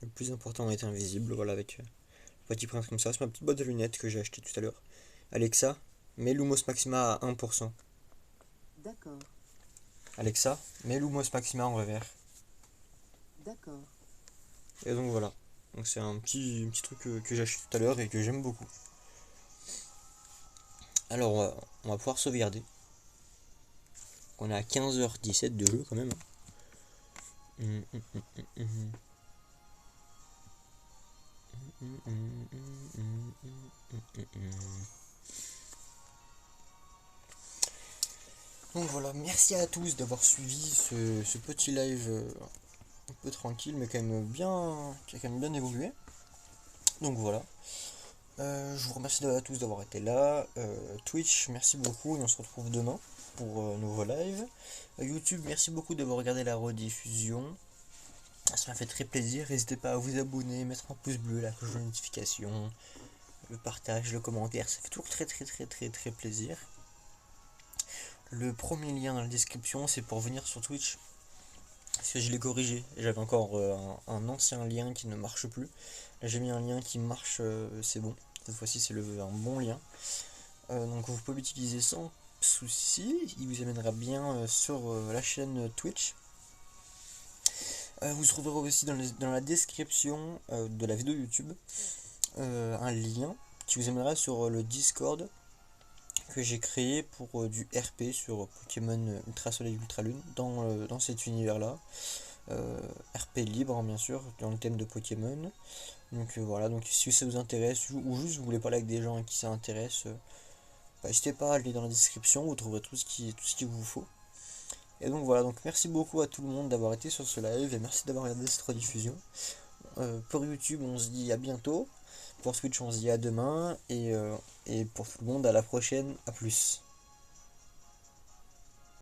Le plus important est invisible, voilà, avec le petit prince comme ça. C'est ma petite boîte de lunettes que j'ai acheté tout à l'heure. Alexa, mets Lumos Maxima à 1%. D'accord. Alexa, mets Lumos Maxima en revers. D'accord. Et donc voilà. Donc c'est un petit truc que j'ai acheté tout à l'heure et que j'aime beaucoup. Alors on va pouvoir sauvegarder. On est à 15h17 de jeu quand même. Donc voilà, merci à tous d'avoir suivi ce petit live un peu tranquille mais quand même bien, qui a quand même bien évolué. Donc voilà. Je vous remercie à tous d'avoir été là. Twitch, merci beaucoup et on se retrouve demain pour un nouveau live. YouTube, merci beaucoup d'avoir regardé la rediffusion. Ça m'a fait très plaisir. N'hésitez pas à vous abonner, mettre un pouce bleu, la cloche de notification, le partage, le commentaire. Ça fait toujours très plaisir. Le premier lien dans la description, c'est pour venir sur Twitch. Parce que je l'ai corrigé. J'avais encore un ancien lien qui ne marche plus. Là, j'ai mis un lien qui marche, c'est bon. Cette fois-ci, c'est un bon lien. Donc, vous pouvez l'utiliser sans souci. Il vous amènera bien sur la chaîne Twitch. Vous trouverez aussi dans la description de la vidéo YouTube un lien qui vous amènera sur le Discord que j'ai créé pour du RP sur Pokémon Ultra Soleil Ultra Lune dans cet univers là. RP libre hein, bien sûr dans le thème de Pokémon. Donc voilà, donc si ça vous intéresse ou juste vous voulez parler avec des gens qui ça intéresse, n'hésitez pas à aller dans la description, vous trouverez tout ce qu'il vous faut. Et donc voilà, donc merci beaucoup à tout le monde d'avoir été sur ce live et merci d'avoir regardé cette rediffusion. Pour YouTube on se dit à bientôt, pour Twitch on se dit à demain et pour tout le monde à la prochaine, à plus.